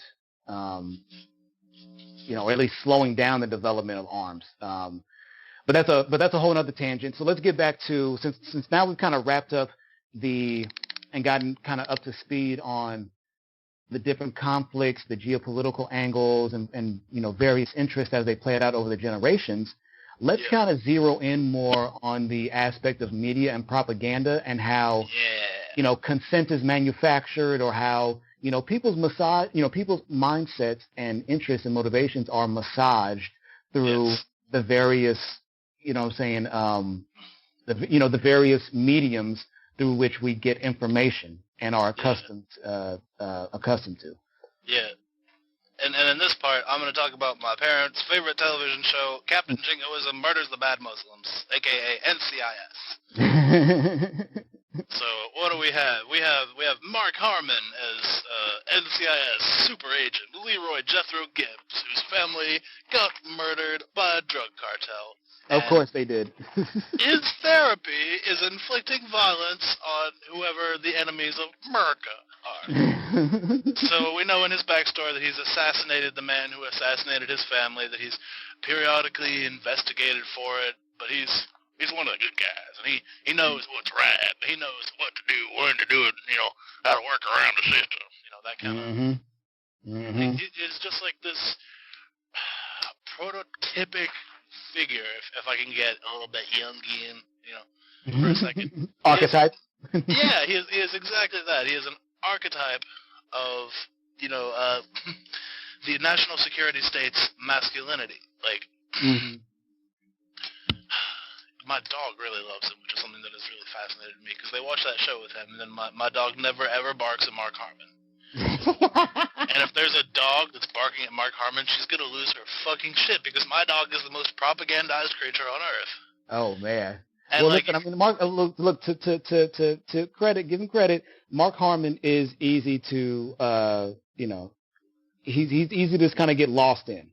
or at least slowing down the development of arms. But that's a whole other tangent. So let's get back to, since now we've kind of wrapped up and gotten kind of up to speed on the different conflicts, the geopolitical angles, and various interests as they played out over the generations. Let's kind of zero in more on the aspect of media and propaganda and how consent is manufactured, or how people's mindsets and interests and motivations are massaged through the various the various mediums through which we get information and are accustomed to. Yeah. And in this part, I'm going to talk about my parents' favorite television show, Captain Jingoism Murders the Bad Muslims, a.k.a. NCIS. So what do we have? We have Mark Harmon as NCIS super agent Leroy Jethro Gibbs, whose family got murdered by a drug cartel. Of course they did. His therapy is inflicting violence on whoever the enemies of America are. So we know in his backstory that he's assassinated the man who assassinated his family, that he's periodically investigated for it, but he's one of the good guys, and he knows what's right, he knows what to do, when to do it, how to work around the system, that kind of... It's just like this prototypic figure, if I can get a little bit Jungian, for a second. Archetype? He is exactly that. He is an archetype of, the national security state's masculinity. Like, my dog really loves him, which is something that has really fascinated me, because they watch that show with him, and then my dog never, ever barks at Mark Harmon. And if there's a dog that's barking at Mark Harmon, she's going to lose her fucking shit, because my dog is the most propagandized creature on Earth. Oh, man. And well, listen, I mean, Mark, look, to credit, give him credit, Mark Harmon is easy to, he's easy to just kind of get lost in.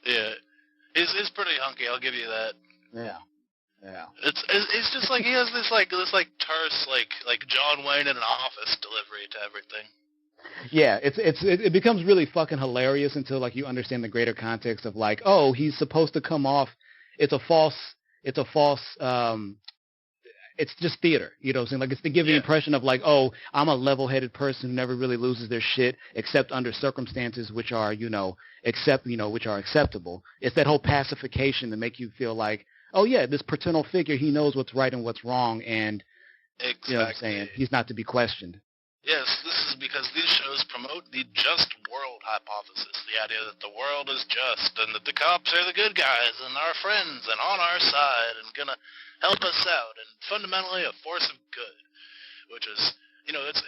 Yeah. He's pretty hunky, I'll give you that. Yeah. Yeah. It's just like he has this terse like John Wayne in an office delivery to everything. Yeah, it becomes really fucking hilarious until you understand the greater context of oh, he's supposed to come off, it's just theater, you know what I'm saying? It's to give the impression of oh, I'm a level-headed person who never really loses their shit except under circumstances which are, which are acceptable. It's that whole pacification to make you feel oh yeah, this paternal figure, he knows what's right and what's wrong, and exactly. You know what I'm saying? He's not to be questioned. Yes, this is because these shows promote the just world hypothesis, the idea that the world is just, and that the cops are the good guys, and our friends, and on our side, and gonna help us out, and fundamentally a force of good, which is,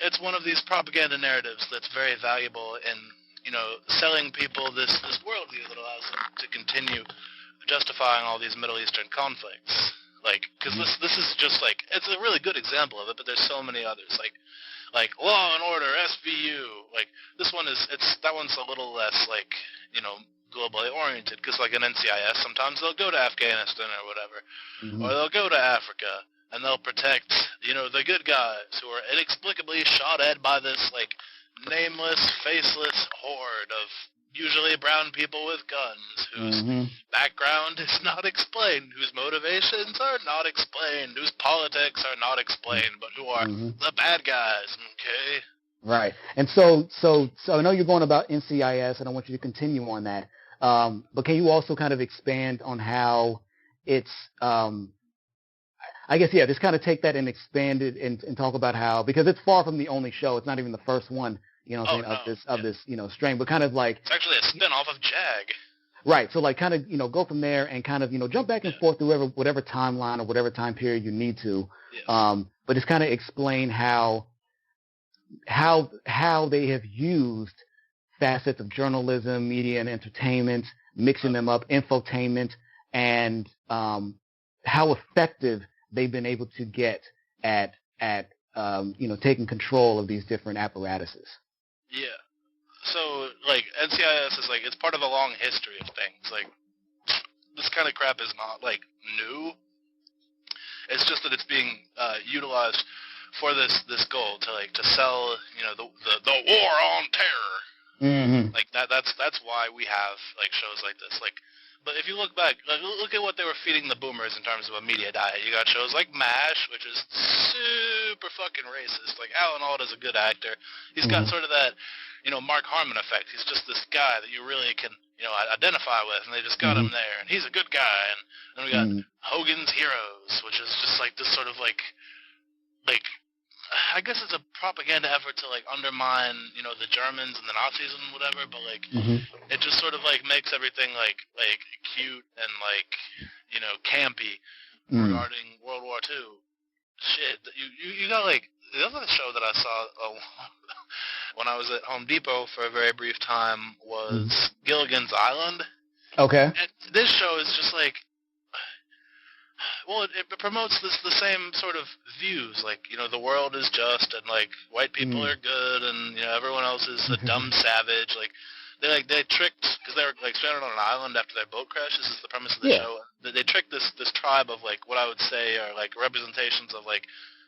it's one of these propaganda narratives that's very valuable in, selling people this worldview that allows them to continue justifying all these Middle Eastern conflicts. Because this is just it's a really good example of it, but there's so many others. Like Law and Order, SVU. This one that one's a little less globally oriented, because an NCIS, sometimes they'll go to Afghanistan or whatever, or they'll go to Africa and they'll protect the good guys who are inexplicably shot at by this nameless, faceless horde of usually brown people with guns, whose background is not explained, whose motivations are not explained, whose politics are not explained, but who are the bad guys, okay? Right. And so I know you're going about NCIS, and I want you to continue on that. But can you also kind of expand on how it's, I guess, just kind of take that and expand it and talk about how, because it's far from the only show, it's not even the first one, of this strain, but kind of it's actually a spin-off of JAG. Right. So kind of, go from there and kind of, jump back and forth through whatever timeline or whatever time period you need to. But just kind of explain how they have used facets of journalism, media, and entertainment, mixing them up, infotainment, and how effective they've been able to get at taking control of these different apparatuses. Yeah. So, NCIS is, it's part of a long history of things. This kind of crap is not, new. It's just that it's being utilized for this goal to sell, the war on terror. Mm-hmm. Like that's why we have like shows like this. Like, but if you look back, like, look at what they were feeding the boomers in terms of a media diet. You got shows like MASH, which is super fucking racist. Like Alan Alda's a good actor. He's got sort of that, Mark Harmon effect. He's just this guy that you really can, identify with, and they just got him there, and he's a good guy. And then we got Hogan's Heroes, which is just like this sort of like I guess it's a propaganda effort to like undermine, the Germans and the Nazis and whatever, but like it just sort of like makes everything like cute and like, campy regarding World War II. Shit, you got like the other show that I saw when I was at Home Depot for a very brief time was Gilligan's Island. Okay. And this show is just like, well, it promotes the same sort of views, like, the world is just, and, like, white people are good, and, everyone else is a dumb savage. Like, they tricked, because they were, like, stranded on an island after their boat crash. This is the premise of the show. They tricked this tribe of, like, what I would say are, like, representations of, like,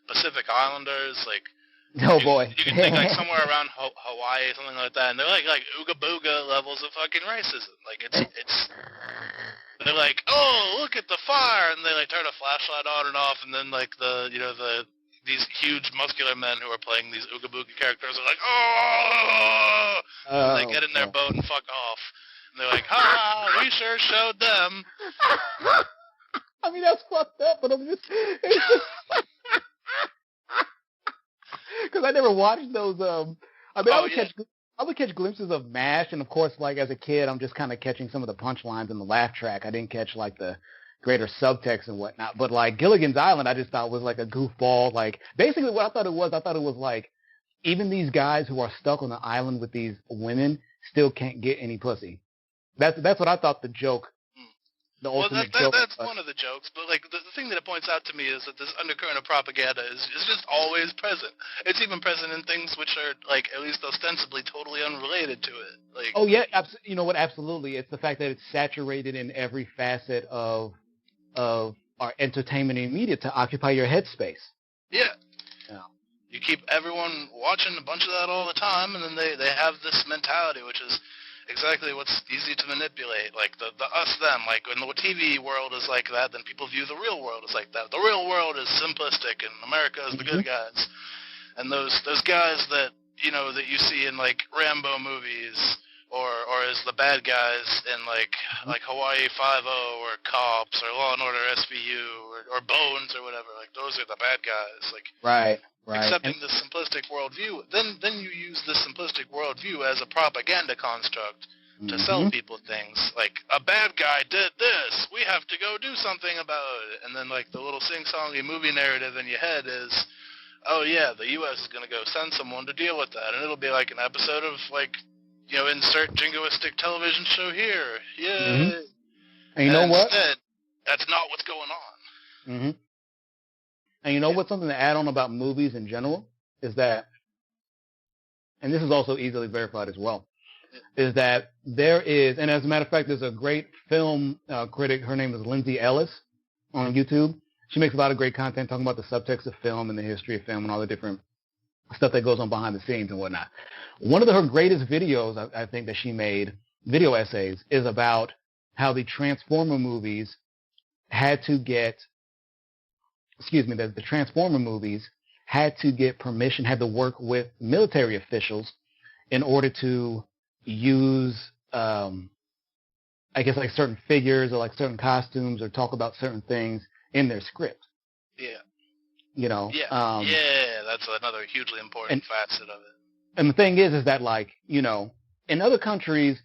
Pacific Islanders, like, oh boy. You can think, like, somewhere around Hawaii, something like that, and they're, like ooga booga levels of fucking racism. Like, it's they're like, oh, look at the fire, and they like turn a flashlight on and off, and then like these huge muscular men who are playing these ooga booga characters are like, oh, and they get in their boat and fuck off, and they're like, ha, we sure showed them. I mean, that's fucked up, but it's just because I never watched those. I would catch glimpses of MASH, and of course, like as a kid, I'm just kind of catching some of the punchlines in the laugh track. I didn't catch like the greater subtext and whatnot. But like Gilligan's Island, I just thought was like a goofball. Like basically, what I thought it was like even these guys who are stuck on the island with these women still can't get any pussy. That's what I thought the joke. The ultimate joke. That's one of the jokes, but like the thing that it points out to me is that this undercurrent of propaganda is just always present. It's even present in things which are like at least ostensibly totally unrelated to it. Like, oh yeah, you know what? Absolutely, it's the fact that it's saturated in every facet of our entertainment and media to occupy your headspace. Yeah. You keep everyone watching a bunch of that all the time, and then they have this mentality, which is exactly what's easy to manipulate, like the us-them. Like when the TV world is like that, then people view the real world as like that. The real world is simplistic, and America is the good guys. And those guys that that you see in like Rambo movies, or as the bad guys in like Hawaii 5-0 or Cops or Law and Order SVU or Bones or whatever. Like those are the bad guys. Like right. Accepting the simplistic worldview, then you use the simplistic worldview as a propaganda construct to sell people things. Like, a bad guy did this, we have to go do something about it. And then, like, the little sing-songy movie narrative in your head is, oh, yeah, the U.S. is going to go send someone to deal with that. And it'll be like an episode of, like, insert jingoistic television show here. Yay. And you know what? Instead, that's not what's going on. And you know what's something to add on about movies in general is that, and this is also easily verified as well, is that there is, and as a matter of fact, there's a great film critic, her name is Lindsay Ellis on YouTube. She makes a lot of great content talking about the subtext of film and the history of film and all the different stuff that goes on behind the scenes and whatnot. One of her greatest videos, I think, that she made, video essays, is about how the Transformer movies had to get the Transformer movies had to get permission, had to work with military officials in order to use, I guess, like certain figures or like certain costumes or talk about certain things in their script. Yeah. That's another hugely important facet of it. And the thing is that like, in other countries,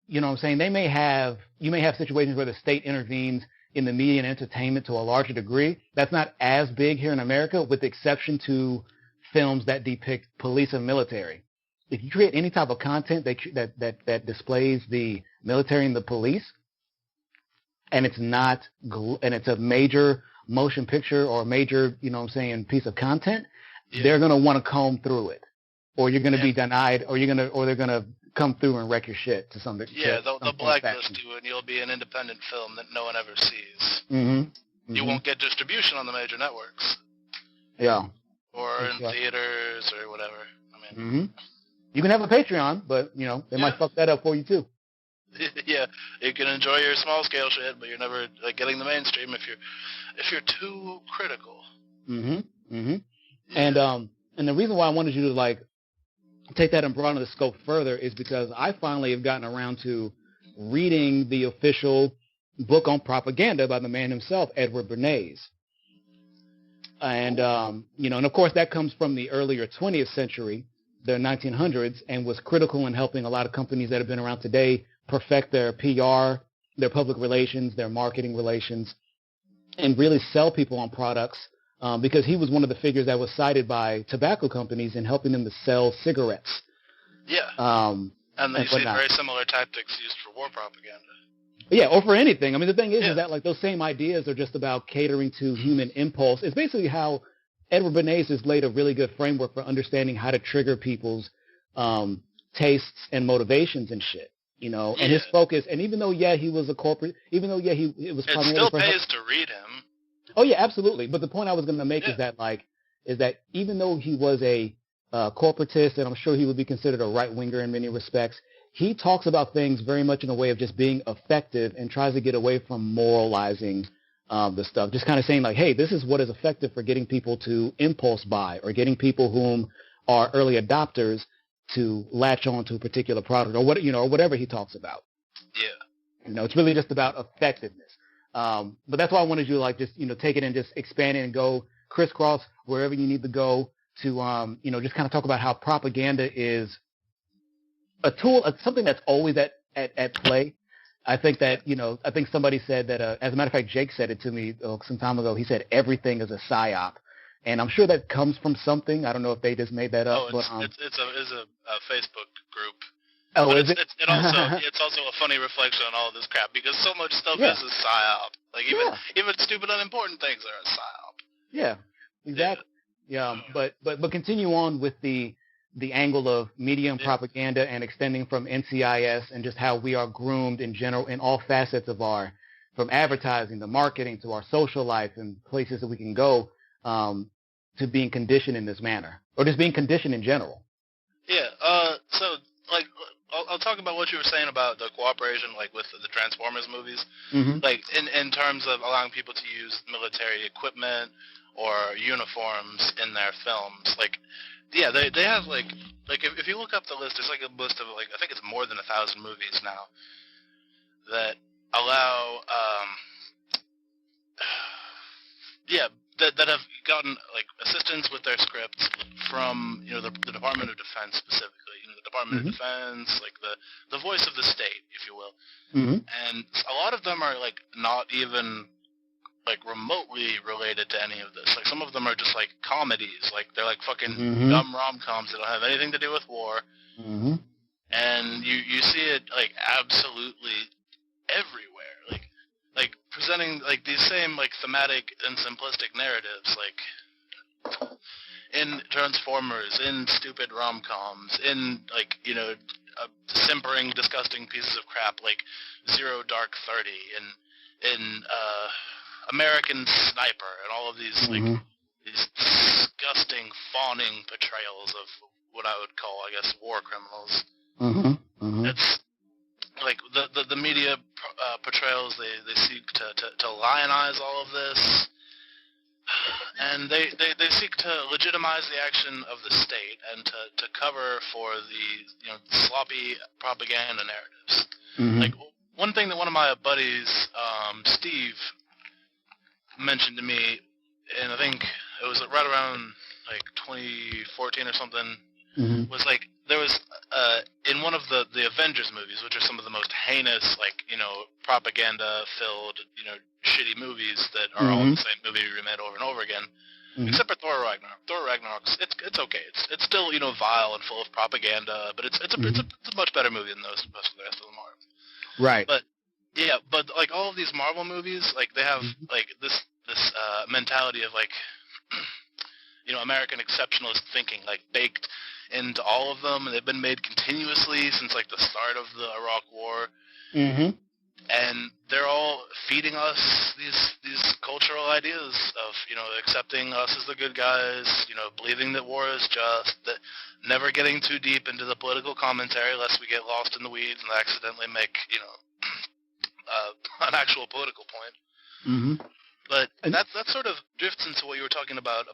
what I'm saying, you may have situations where the state intervenes in the media and entertainment to a larger degree. That's not as big here in America, with the exception to films that depict police and military. If you create any type of content that displays the military and the police, and it's a major motion picture or a major, piece of content, they're going to want to comb through it, or you're going to be denied, or they're going to come through and wreck your shit to some degree. Yeah, they'll blacklist you, and you'll be an independent film that no one ever sees. You won't get distribution on the major networks. Yeah. Or or in theaters or whatever. I mean, you can have a Patreon, but they might fuck that up for you too. Yeah, you can enjoy your small scale shit, but you're never getting the mainstream if you're too critical. Yeah. And the reason why I wanted you to take that and broaden the scope further is because I finally have gotten around to reading the official book on propaganda by the man himself, Edward Bernays. And and of course that comes from the earlier 20th century, the 1900s, and was critical in helping a lot of companies that have been around today perfect their PR, their public relations, their marketing relations, and really sell people on products, because he was one of the figures that was cited by tobacco companies in helping them to sell cigarettes. Yeah. And you see very similar tactics used for war propaganda. Yeah, or for anything. I mean, the thing is that those same ideas are just about catering to human impulse. It's basically how Edward Bernays has laid a really good framework for understanding how to trigger people's tastes and motivations and shit. And his focus, and even though he was a corporate, it was primarily still pays to read him. Oh yeah, absolutely. But the point I was going to make is that even though he was a corporatist, and I'm sure he would be considered a right winger in many respects, he talks about things very much in a way of just being effective and tries to get away from moralizing the stuff. Just kind of saying hey, this is what is effective for getting people to impulse buy or getting people whom are early adopters to latch on to a particular product or whatever he talks about. Yeah. It's really just about effectiveness. But that's why I wanted you to just take it and just expand it and go crisscross wherever you need to go to just kind of talk about how propaganda is a tool, something that's always at play. I think that I think somebody said that as a matter of fact, Jake said it to me some time ago. He said everything is a psyop. And I'm sure that comes from something. I don't know if they just made that up. It's a Facebook group. Oh, but is it? It's also a funny reflection on all this crap because so much stuff is a psyop. Even stupid, unimportant things are a psyop. Yeah, exactly. Yeah, but continue on with the angle of media and propaganda and extending from NCIS and just how we are groomed in general in all facets of from advertising to marketing to our social life and places that we can go. To being conditioned in this manner, or just being conditioned in general. Yeah. So I'll talk about what you were saying about the cooperation, with the Transformers movies, in terms of allowing people to use military equipment or uniforms in their films. They have if you look up the list, there's a list of I think it's more than 1,000 movies now that allow that have gotten assistance with their scripts from the Department of Defense specifically. The Department of Defense, the voice of the state, if you will. And a lot of them are not even remotely related to any of this. Some of them are just comedies. They're fucking dumb rom-coms that don't have anything to do with war. And you see it absolutely everywhere. Presenting these same thematic and simplistic narratives in Transformers, in stupid rom-coms, in simpering, disgusting pieces of crap like Zero Dark 30, in American Sniper, and all of these these disgusting, fawning portrayals of what I would call, I guess, war criminals. It's the media portrayals, they seek to lionize all of this, and they seek to legitimize the action of the state and to cover for the sloppy propaganda narratives. One thing that one of my buddies, Steve, mentioned to me, and I think it was right around 2014 or something, was there was in one of the Avengers movies, which are some of the most heinous propaganda-filled shitty movies that are all the same movie remade over and over again, except for Thor Ragnarok. Thor Ragnarok's it's okay. It's still vile and full of propaganda, but it's a much better movie than most of the rest of them are. Right. But all of these Marvel movies, they have this mentality of American exceptionalist thinking baked into all of them, and they've been made continuously since the start of the Iraq War. and they're all feeding us these cultural ideas of, accepting us as the good guys, believing that war is just, that never getting too deep into the political commentary lest we get lost in the weeds and accidentally make, an actual political point. Mm-hmm. But that sort of drifts into what you were talking about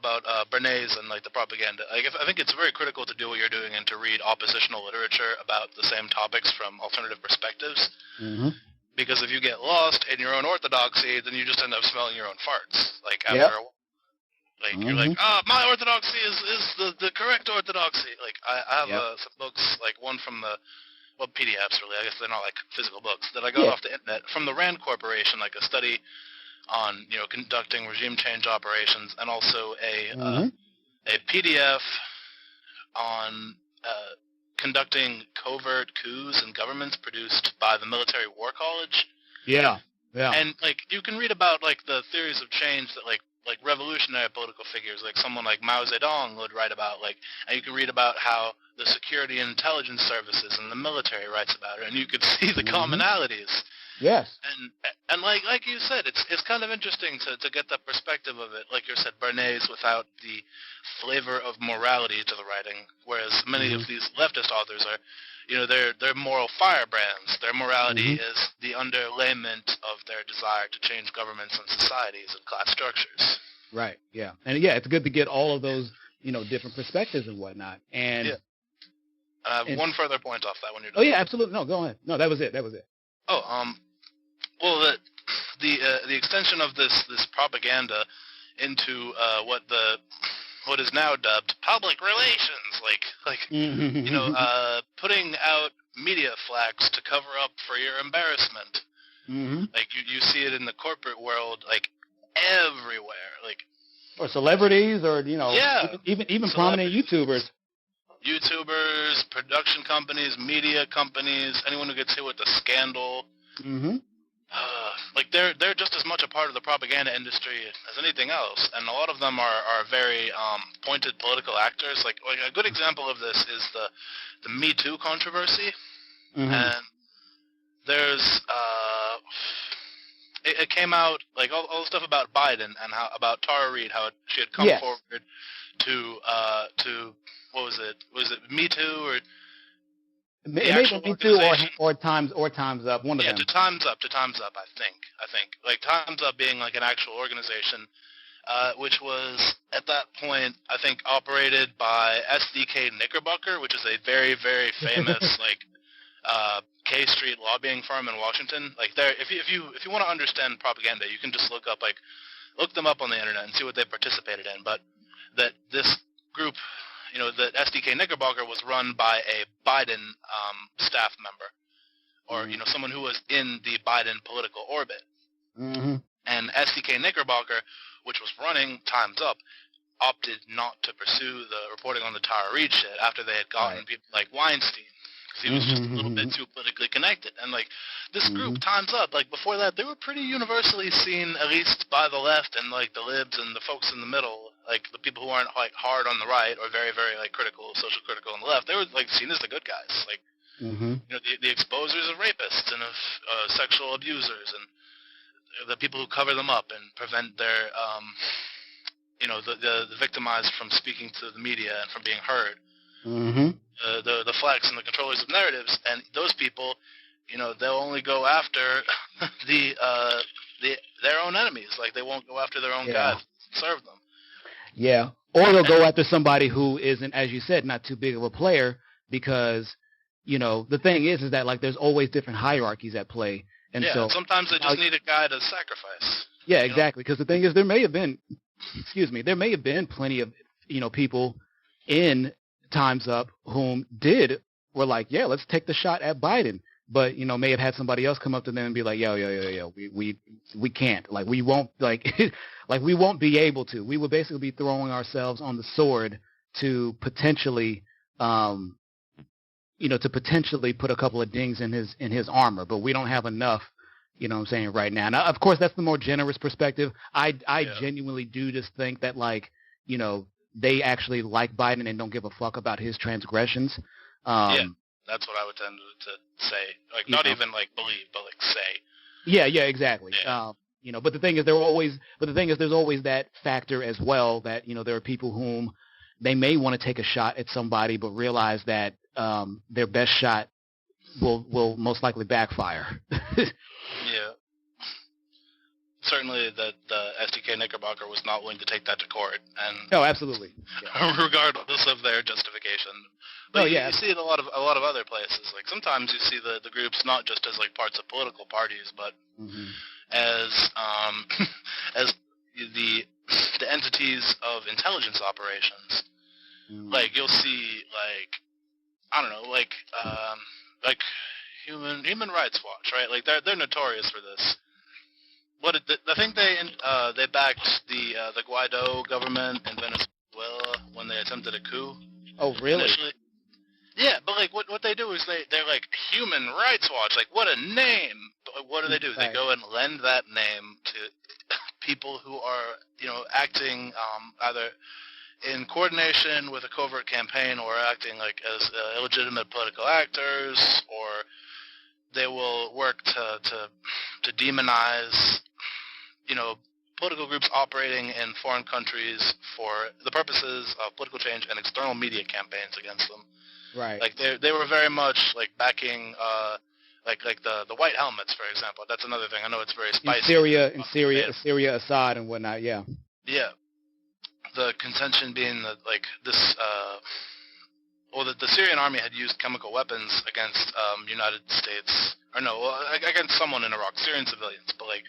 Bernays and like the propaganda. Like, I think it's very critical to do what you're doing and to read oppositional literature about the same topics from alternative perspectives. Mm-hmm. Because if you get lost in your own orthodoxy, then you just end up smelling your own farts. Like after a while. Like you're like, my orthodoxy is the correct orthodoxy. Like I have some books, like one from PDFs really. I guess they're not like physical books that I got off the internet from the Rand Corporation, like a study on conducting regime change operations, and also a PDF on conducting covert coups in governments produced by the Military War College. Yeah. And like you can read about like the theories of change that like revolutionary political figures like someone like Mao Zedong would write about, like, and you can read about how the security and intelligence services and the military writes about it, and you could see the commonalities. Yes. And like you said, it's kind of interesting to get the perspective of it. Like you said, Bernays without the flavor of morality to the writing, whereas many of these leftist authors are, they're moral firebrands. Their morality is the underlayment of their desire to change governments and societies and class structures. Right. Yeah. And yeah, it's good to get all of those, different perspectives and whatnot. And I have one further point off that when you're done. Oh yeah, absolutely. No, go ahead. No, that was it. Oh, well, the extension of this propaganda into what is now dubbed public relations, putting out media flax to cover up for your embarrassment. Mm-hmm. Like you see it in the corporate world, like everywhere, like or celebrities, or even prominent YouTubers. YouTubers, production companies, media companies, anyone who gets hit with a scandal. Mm-hmm. Like they're just as much a part of the propaganda industry as anything else, and a lot of them are very pointed political actors. Like a good example of this is the Me Too controversy, and there's it came out like all the stuff about Biden and how about Tara Reid, how she had come forward to what was it? Was it Me Too or? It may be Me Too or Times Up, one of them. To Times Up, I think. Like Times Up being like an actual organization, which was at that point, I think, operated by SDK Knickerbocker, which is a very, very famous K Street lobbying firm in Washington. Like if you want to understand propaganda, you can just look them up on the internet and see what they participated in. But that this group, that SDK Knickerbocker was run by a Biden staff member, or someone who was in the Biden political orbit. Mm-hmm. And SDK Knickerbocker, which was running Times Up, opted not to pursue the reporting on the Tara Reid shit after they had gotten people like Weinstein, because he was just a little bit too politically connected. And like this group, Times Up, like before that, they were pretty universally seen, at least by the left and like the libs and the folks in the middle, like the people who aren't like hard on the right or very, very like social critical on the left. They were like seen as the good guys, like the exposers of rapists and of sexual abusers, and the people who cover them up and prevent their the victimized from speaking to the media and from being heard. The flags and the controllers of narratives, and those people, they'll only go after their own enemies. Like they won't go after their own guys and serve them. Yeah, or they'll go after somebody who isn't, as you said, not too big of a player, because the thing is that like there's always different hierarchies at play, and so sometimes they just need a guy to sacrifice. Yeah, exactly. Because the thing is, there may have been plenty of people in Times Up whom were like, yeah, let's take the shot at Biden, but may have had somebody else come up to them and be like, yo, we can't, like we won't, like like we won't be able to. We would basically be throwing ourselves on the sword to potentially put a couple of dings in his armor, but we don't have enough, what I'm saying, right now. Now, of course, that's the more generous perspective. I genuinely do just think that, like, they actually like Biden and don't give a fuck about his transgressions. That's what I would tend to say. Like, not even, like, believe, but, like, say. Yeah, yeah, exactly. Yeah. But the thing is, there's always that factor as well that there are people whom they may want to take a shot at somebody, but realize that their best shot will most likely backfire. Yeah. Certainly, that the SDK Knickerbocker was not willing to take that to court, and No, absolutely. Yeah. regardless of their justification. But Oh, you, yeah. you see it a lot of other places. Like sometimes you see the groups not just as like parts of political parties, but Hmm. as as the entities of intelligence operations. Like you'll see I don't know like Human Rights Watch, right? Like they're notorious for this. I think they backed the Guaido government in Venezuela when they attempted a coup Oh, really? initially. Yeah, but like what they do is they're like Human Rights Watch. Like what a name! But what do? Right. They go and lend that name to people who are acting either in coordination with a covert campaign or acting like as illegitimate political actors, or they will work to demonize political groups operating in foreign countries for the purposes of political change and external media campaigns against them. Right. Like they were very much like backing like the White Helmets, for example. That's another thing. I know it's very spicy. In Syria, Assad and whatnot. Yeah. Yeah. The contention being that like this the Syrian army had used chemical weapons against United States, or no, against someone in Iraq, Syrian civilians, but like,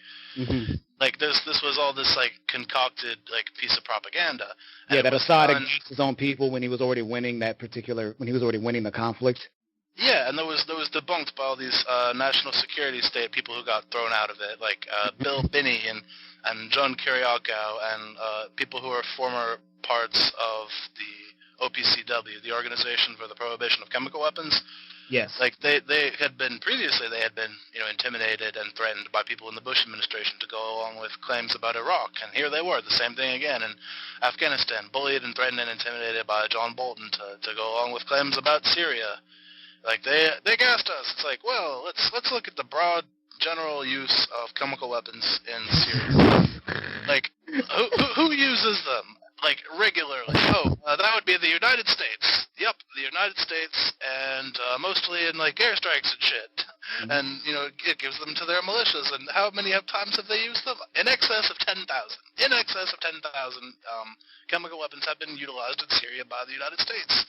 like this was all this like concocted like piece of propaganda. Yeah, that Assad against his own people when he was already winning the conflict. Yeah, and there was debunked by all these national security state people who got thrown out of it, like Bill Binney and John Kiriakou and people who are former parts of the OPCW, the Organization for the Prohibition of Chemical Weapons. Yes. Like they had been intimidated and threatened by people in the Bush administration to go along with claims about Iraq, and here they were, the same thing again in Afghanistan, bullied and threatened and intimidated by John Bolton to go along with claims about Syria. Like they gassed us. It's like, well, let's look at the broad general use of chemical weapons in Syria. Like who uses them? Like regularly. That would be the United States. Yep, the United States, and mostly in like airstrikes and shit. And it gives them to their militias. And how many times have they used them? In excess of 10,000. In excess of 10,000 chemical weapons have been utilized in Syria by the United States.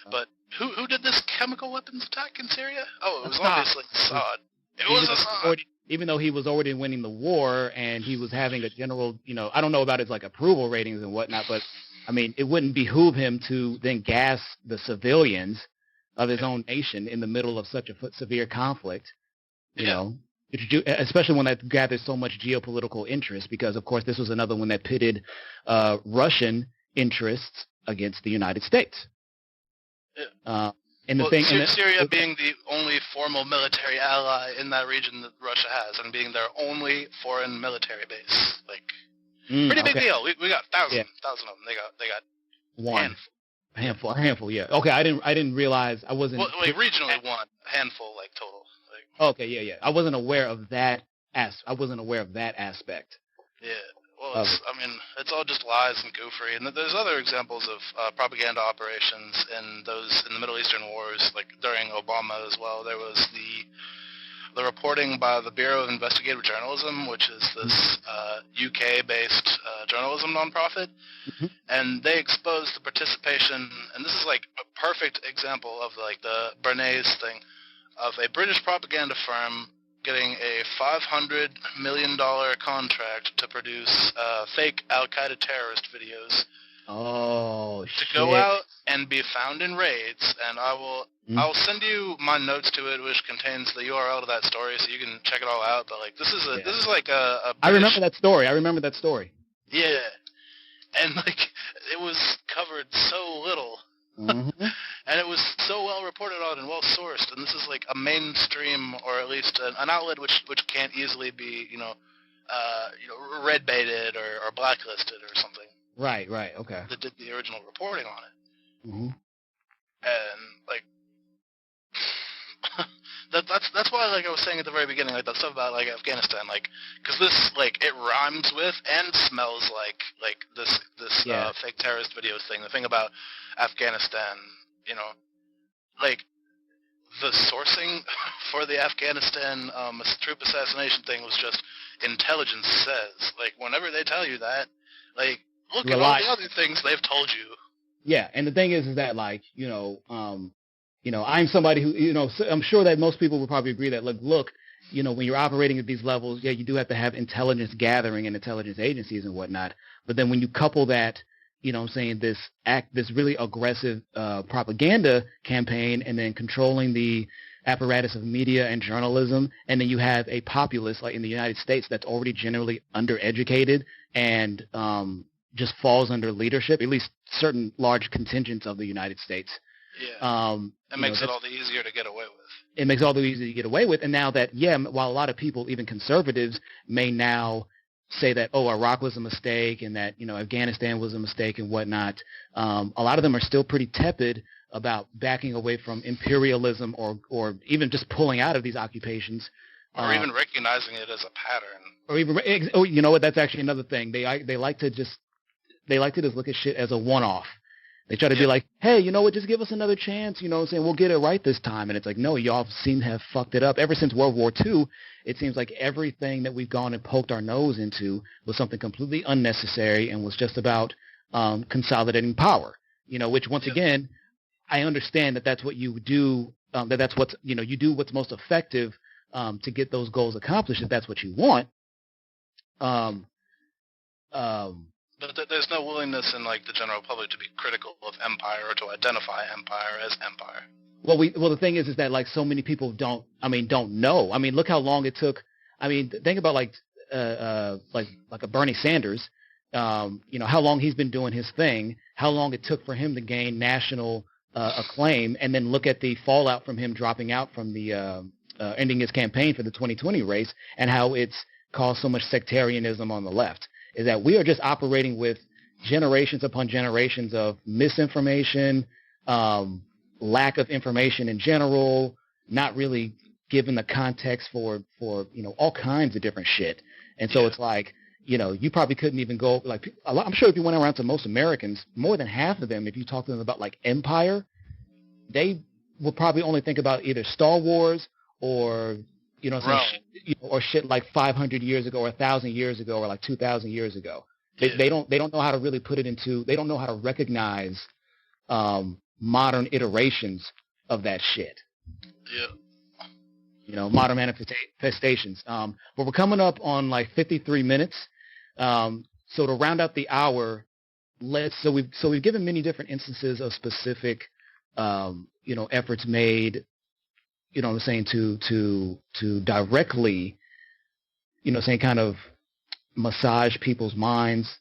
But who did this chemical weapons attack in Syria? Oh, it was obviously Assad. It was Assad. Even though he was already winning the war and he was having a general, I don't know about his like approval ratings and whatnot, but I mean, it wouldn't behoove him to then gas the civilians of his own nation in the middle of such a severe conflict, especially when that gathers so much geopolitical interest, because of course this was another one that pitted Russian interests against the United States. Syria being the only formal military ally in that region that Russia has, and being their only foreign military base, like pretty big deal. We got thousands of them. They got one handful. Yeah. Okay, I didn't realize I wasn't. Well, like regionally one handful, like total. Like, okay, yeah. I wasn't aware of that. I wasn't aware of that aspect. Yeah. Well, it's all just lies and goofery, and there's other examples of propaganda operations in the Middle Eastern wars, like during Obama as well. There was the reporting by the Bureau of Investigative Journalism, which is this UK-based journalism nonprofit, and they exposed the participation, and this is like a perfect example of like the Bernays thing, of a British propaganda firm getting a $500 million contract to produce fake Al-Qaeda terrorist videos. Oh, to go out and be found in raids, and I'll send you my notes to it, which contains the URL to that story, so you can check it all out. But like, this is like a British... I remember that story. Yeah, and like it was covered so little. And it was so well reported on and well sourced, and this is like a mainstream, or at least an outlet which can't easily be red baited or blacklisted or something. Right. Okay. That did the original reporting on it. And like that's why, like I was saying at the very beginning, like that stuff about like Afghanistan, like because this like it rhymes with and smells like this fake terrorist videos thing. The thing about Afghanistan, you know, like the sourcing for the Afghanistan troop assassination thing was just intelligence says. Like whenever they tell you that, like look at all the other things they've told you. Yeah, and the thing is that like I'm somebody who I'm sure that most people would probably agree that look, when you're operating at these levels, yeah, you do have to have intelligence gathering and intelligence agencies and whatnot. But then when you couple that, this really aggressive propaganda campaign, and then controlling the apparatus of media and journalism, and then you have a populace like in the United States that's already generally undereducated and just falls under leadership, at least certain large contingents of the United States. Yeah. That makes it all the easier to get away with. It makes it all the easier to get away with. And now that, while a lot of people, even conservatives, may now say that, Iraq was a mistake and that, Afghanistan was a mistake and whatnot, a lot of them are still pretty tepid about backing away from imperialism or even just pulling out of these occupations. Or even recognizing it as a pattern. Or even, you know what, that's actually another thing. They like to just look at shit as a one-off. They try to be like, hey, you know what, just give us another chance, we'll get it right this time. And it's like, no, y'all seem to have fucked it up. Ever since World War II, it seems like everything that we've gone and poked our nose into was something completely unnecessary and was just about consolidating power, which once again, I understand that that's what you do, that's what's, you do what's most effective to get those goals accomplished if that's what you want. But there's no willingness in like the general public to be critical of empire or to identify empire as empire. Well, the thing is that like so many people don't know. I mean, look how long it took. I mean, think about like a Bernie Sanders. How long he's been doing his thing, how long it took for him to gain national acclaim, and then look at the fallout from him dropping out from the ending his campaign for the 2020 race, and how it's caused so much sectarianism on the left. Is that we are just operating with generations upon generations of misinformation, lack of information in general, not really given the context for all kinds of different shit. And so it's like, you probably couldn't even go, like, I'm sure if you went around to most Americans, more than half of them, if you talk to them about like empire, they will probably only think about either Star Wars or or shit like 500 years ago or 1,000 years ago or like 2,000 years ago. They don't know how to really put it into. They don't know how to recognize modern iterations of that shit. Yeah. Modern manifestations. But we're coming up on like 53 minutes. So to round out the hour, we've given many different instances of specific efforts made. I'm saying to directly, kind of massage people's minds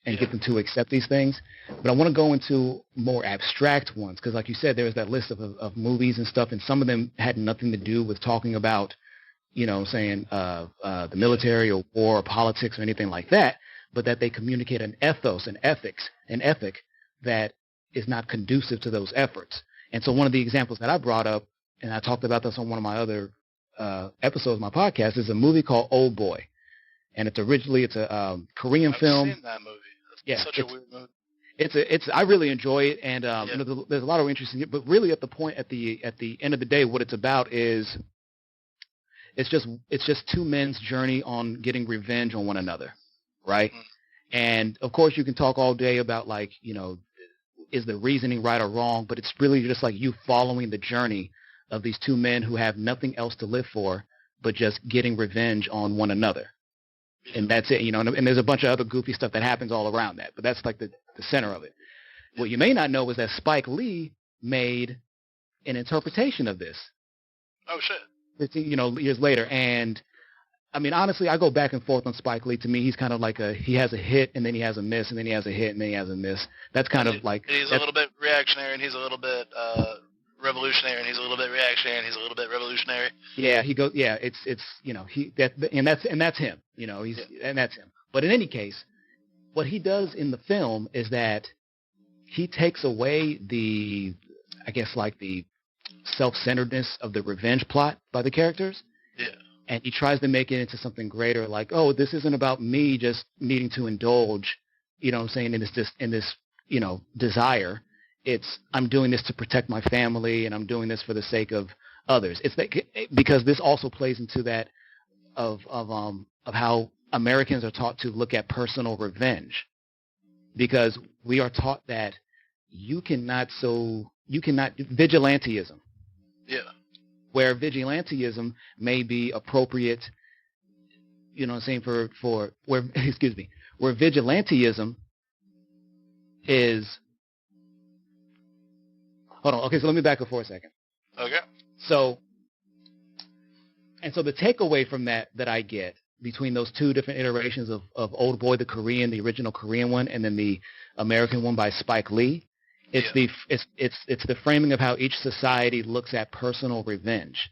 and get them to accept these things. But I want to go into more abstract ones because, like you said, there's that list of movies and stuff, and some of them had nothing to do with talking about, the military or war or politics or anything like that, but that they communicate an ethos, an ethic that is not conducive to those efforts. And so one of the examples that I brought up, and I talked about this on one of my other episodes of my podcast, is a movie called Old Boy. And it's a Korean film. I've seen that movie. Such a weird movie. I really enjoy it, and there's a lot of interesting. But really, at the end of the day, what it's about is it's just two men's journey on getting revenge on one another, right? Mm-hmm. And of course, you can talk all day about like is the reasoning right or wrong, but it's really just like you following the journey of these two men who have nothing else to live for but just getting revenge on one another. And that's it, and there's a bunch of other goofy stuff that happens all around that, but that's like the center of it. What you may not know is that Spike Lee made an interpretation of this. Oh, shit. 15, years later. And I mean, honestly, I go back and forth on Spike Lee. To me, he's kind of like he has a hit and then he has a miss and then he has a hit and then he has a miss. That's kind of like... He's a little bit reactionary and he's a little bit... revolutionary, and he's a little bit reactionary, and he's a little bit revolutionary. Yeah, he goes. Yeah, it's that's him. And that's him. But in any case, what he does in the film is that he takes away the self-centeredness of the revenge plot by the characters. Yeah. And he tries to make it into something greater, like, oh, this isn't about me just needing to indulge, you know what I'm saying, in this, you know, desire. It's, I'm doing this to protect my family, and I'm doing this for the sake of others. It's that, because this also plays into that of how Americans are taught to look at personal revenge, because we are taught that you cannot vigilantism. Yeah. Where vigilantism may be appropriate, you know what I'm saying, for where excuse me, where vigilantism is, hold on, okay, so let me back up for a second. Okay. So the takeaway from that I get between those two different iterations of Old Boy the Korean, the original Korean one, and then the American one by Spike Lee, it's the framing of how each society looks at personal revenge.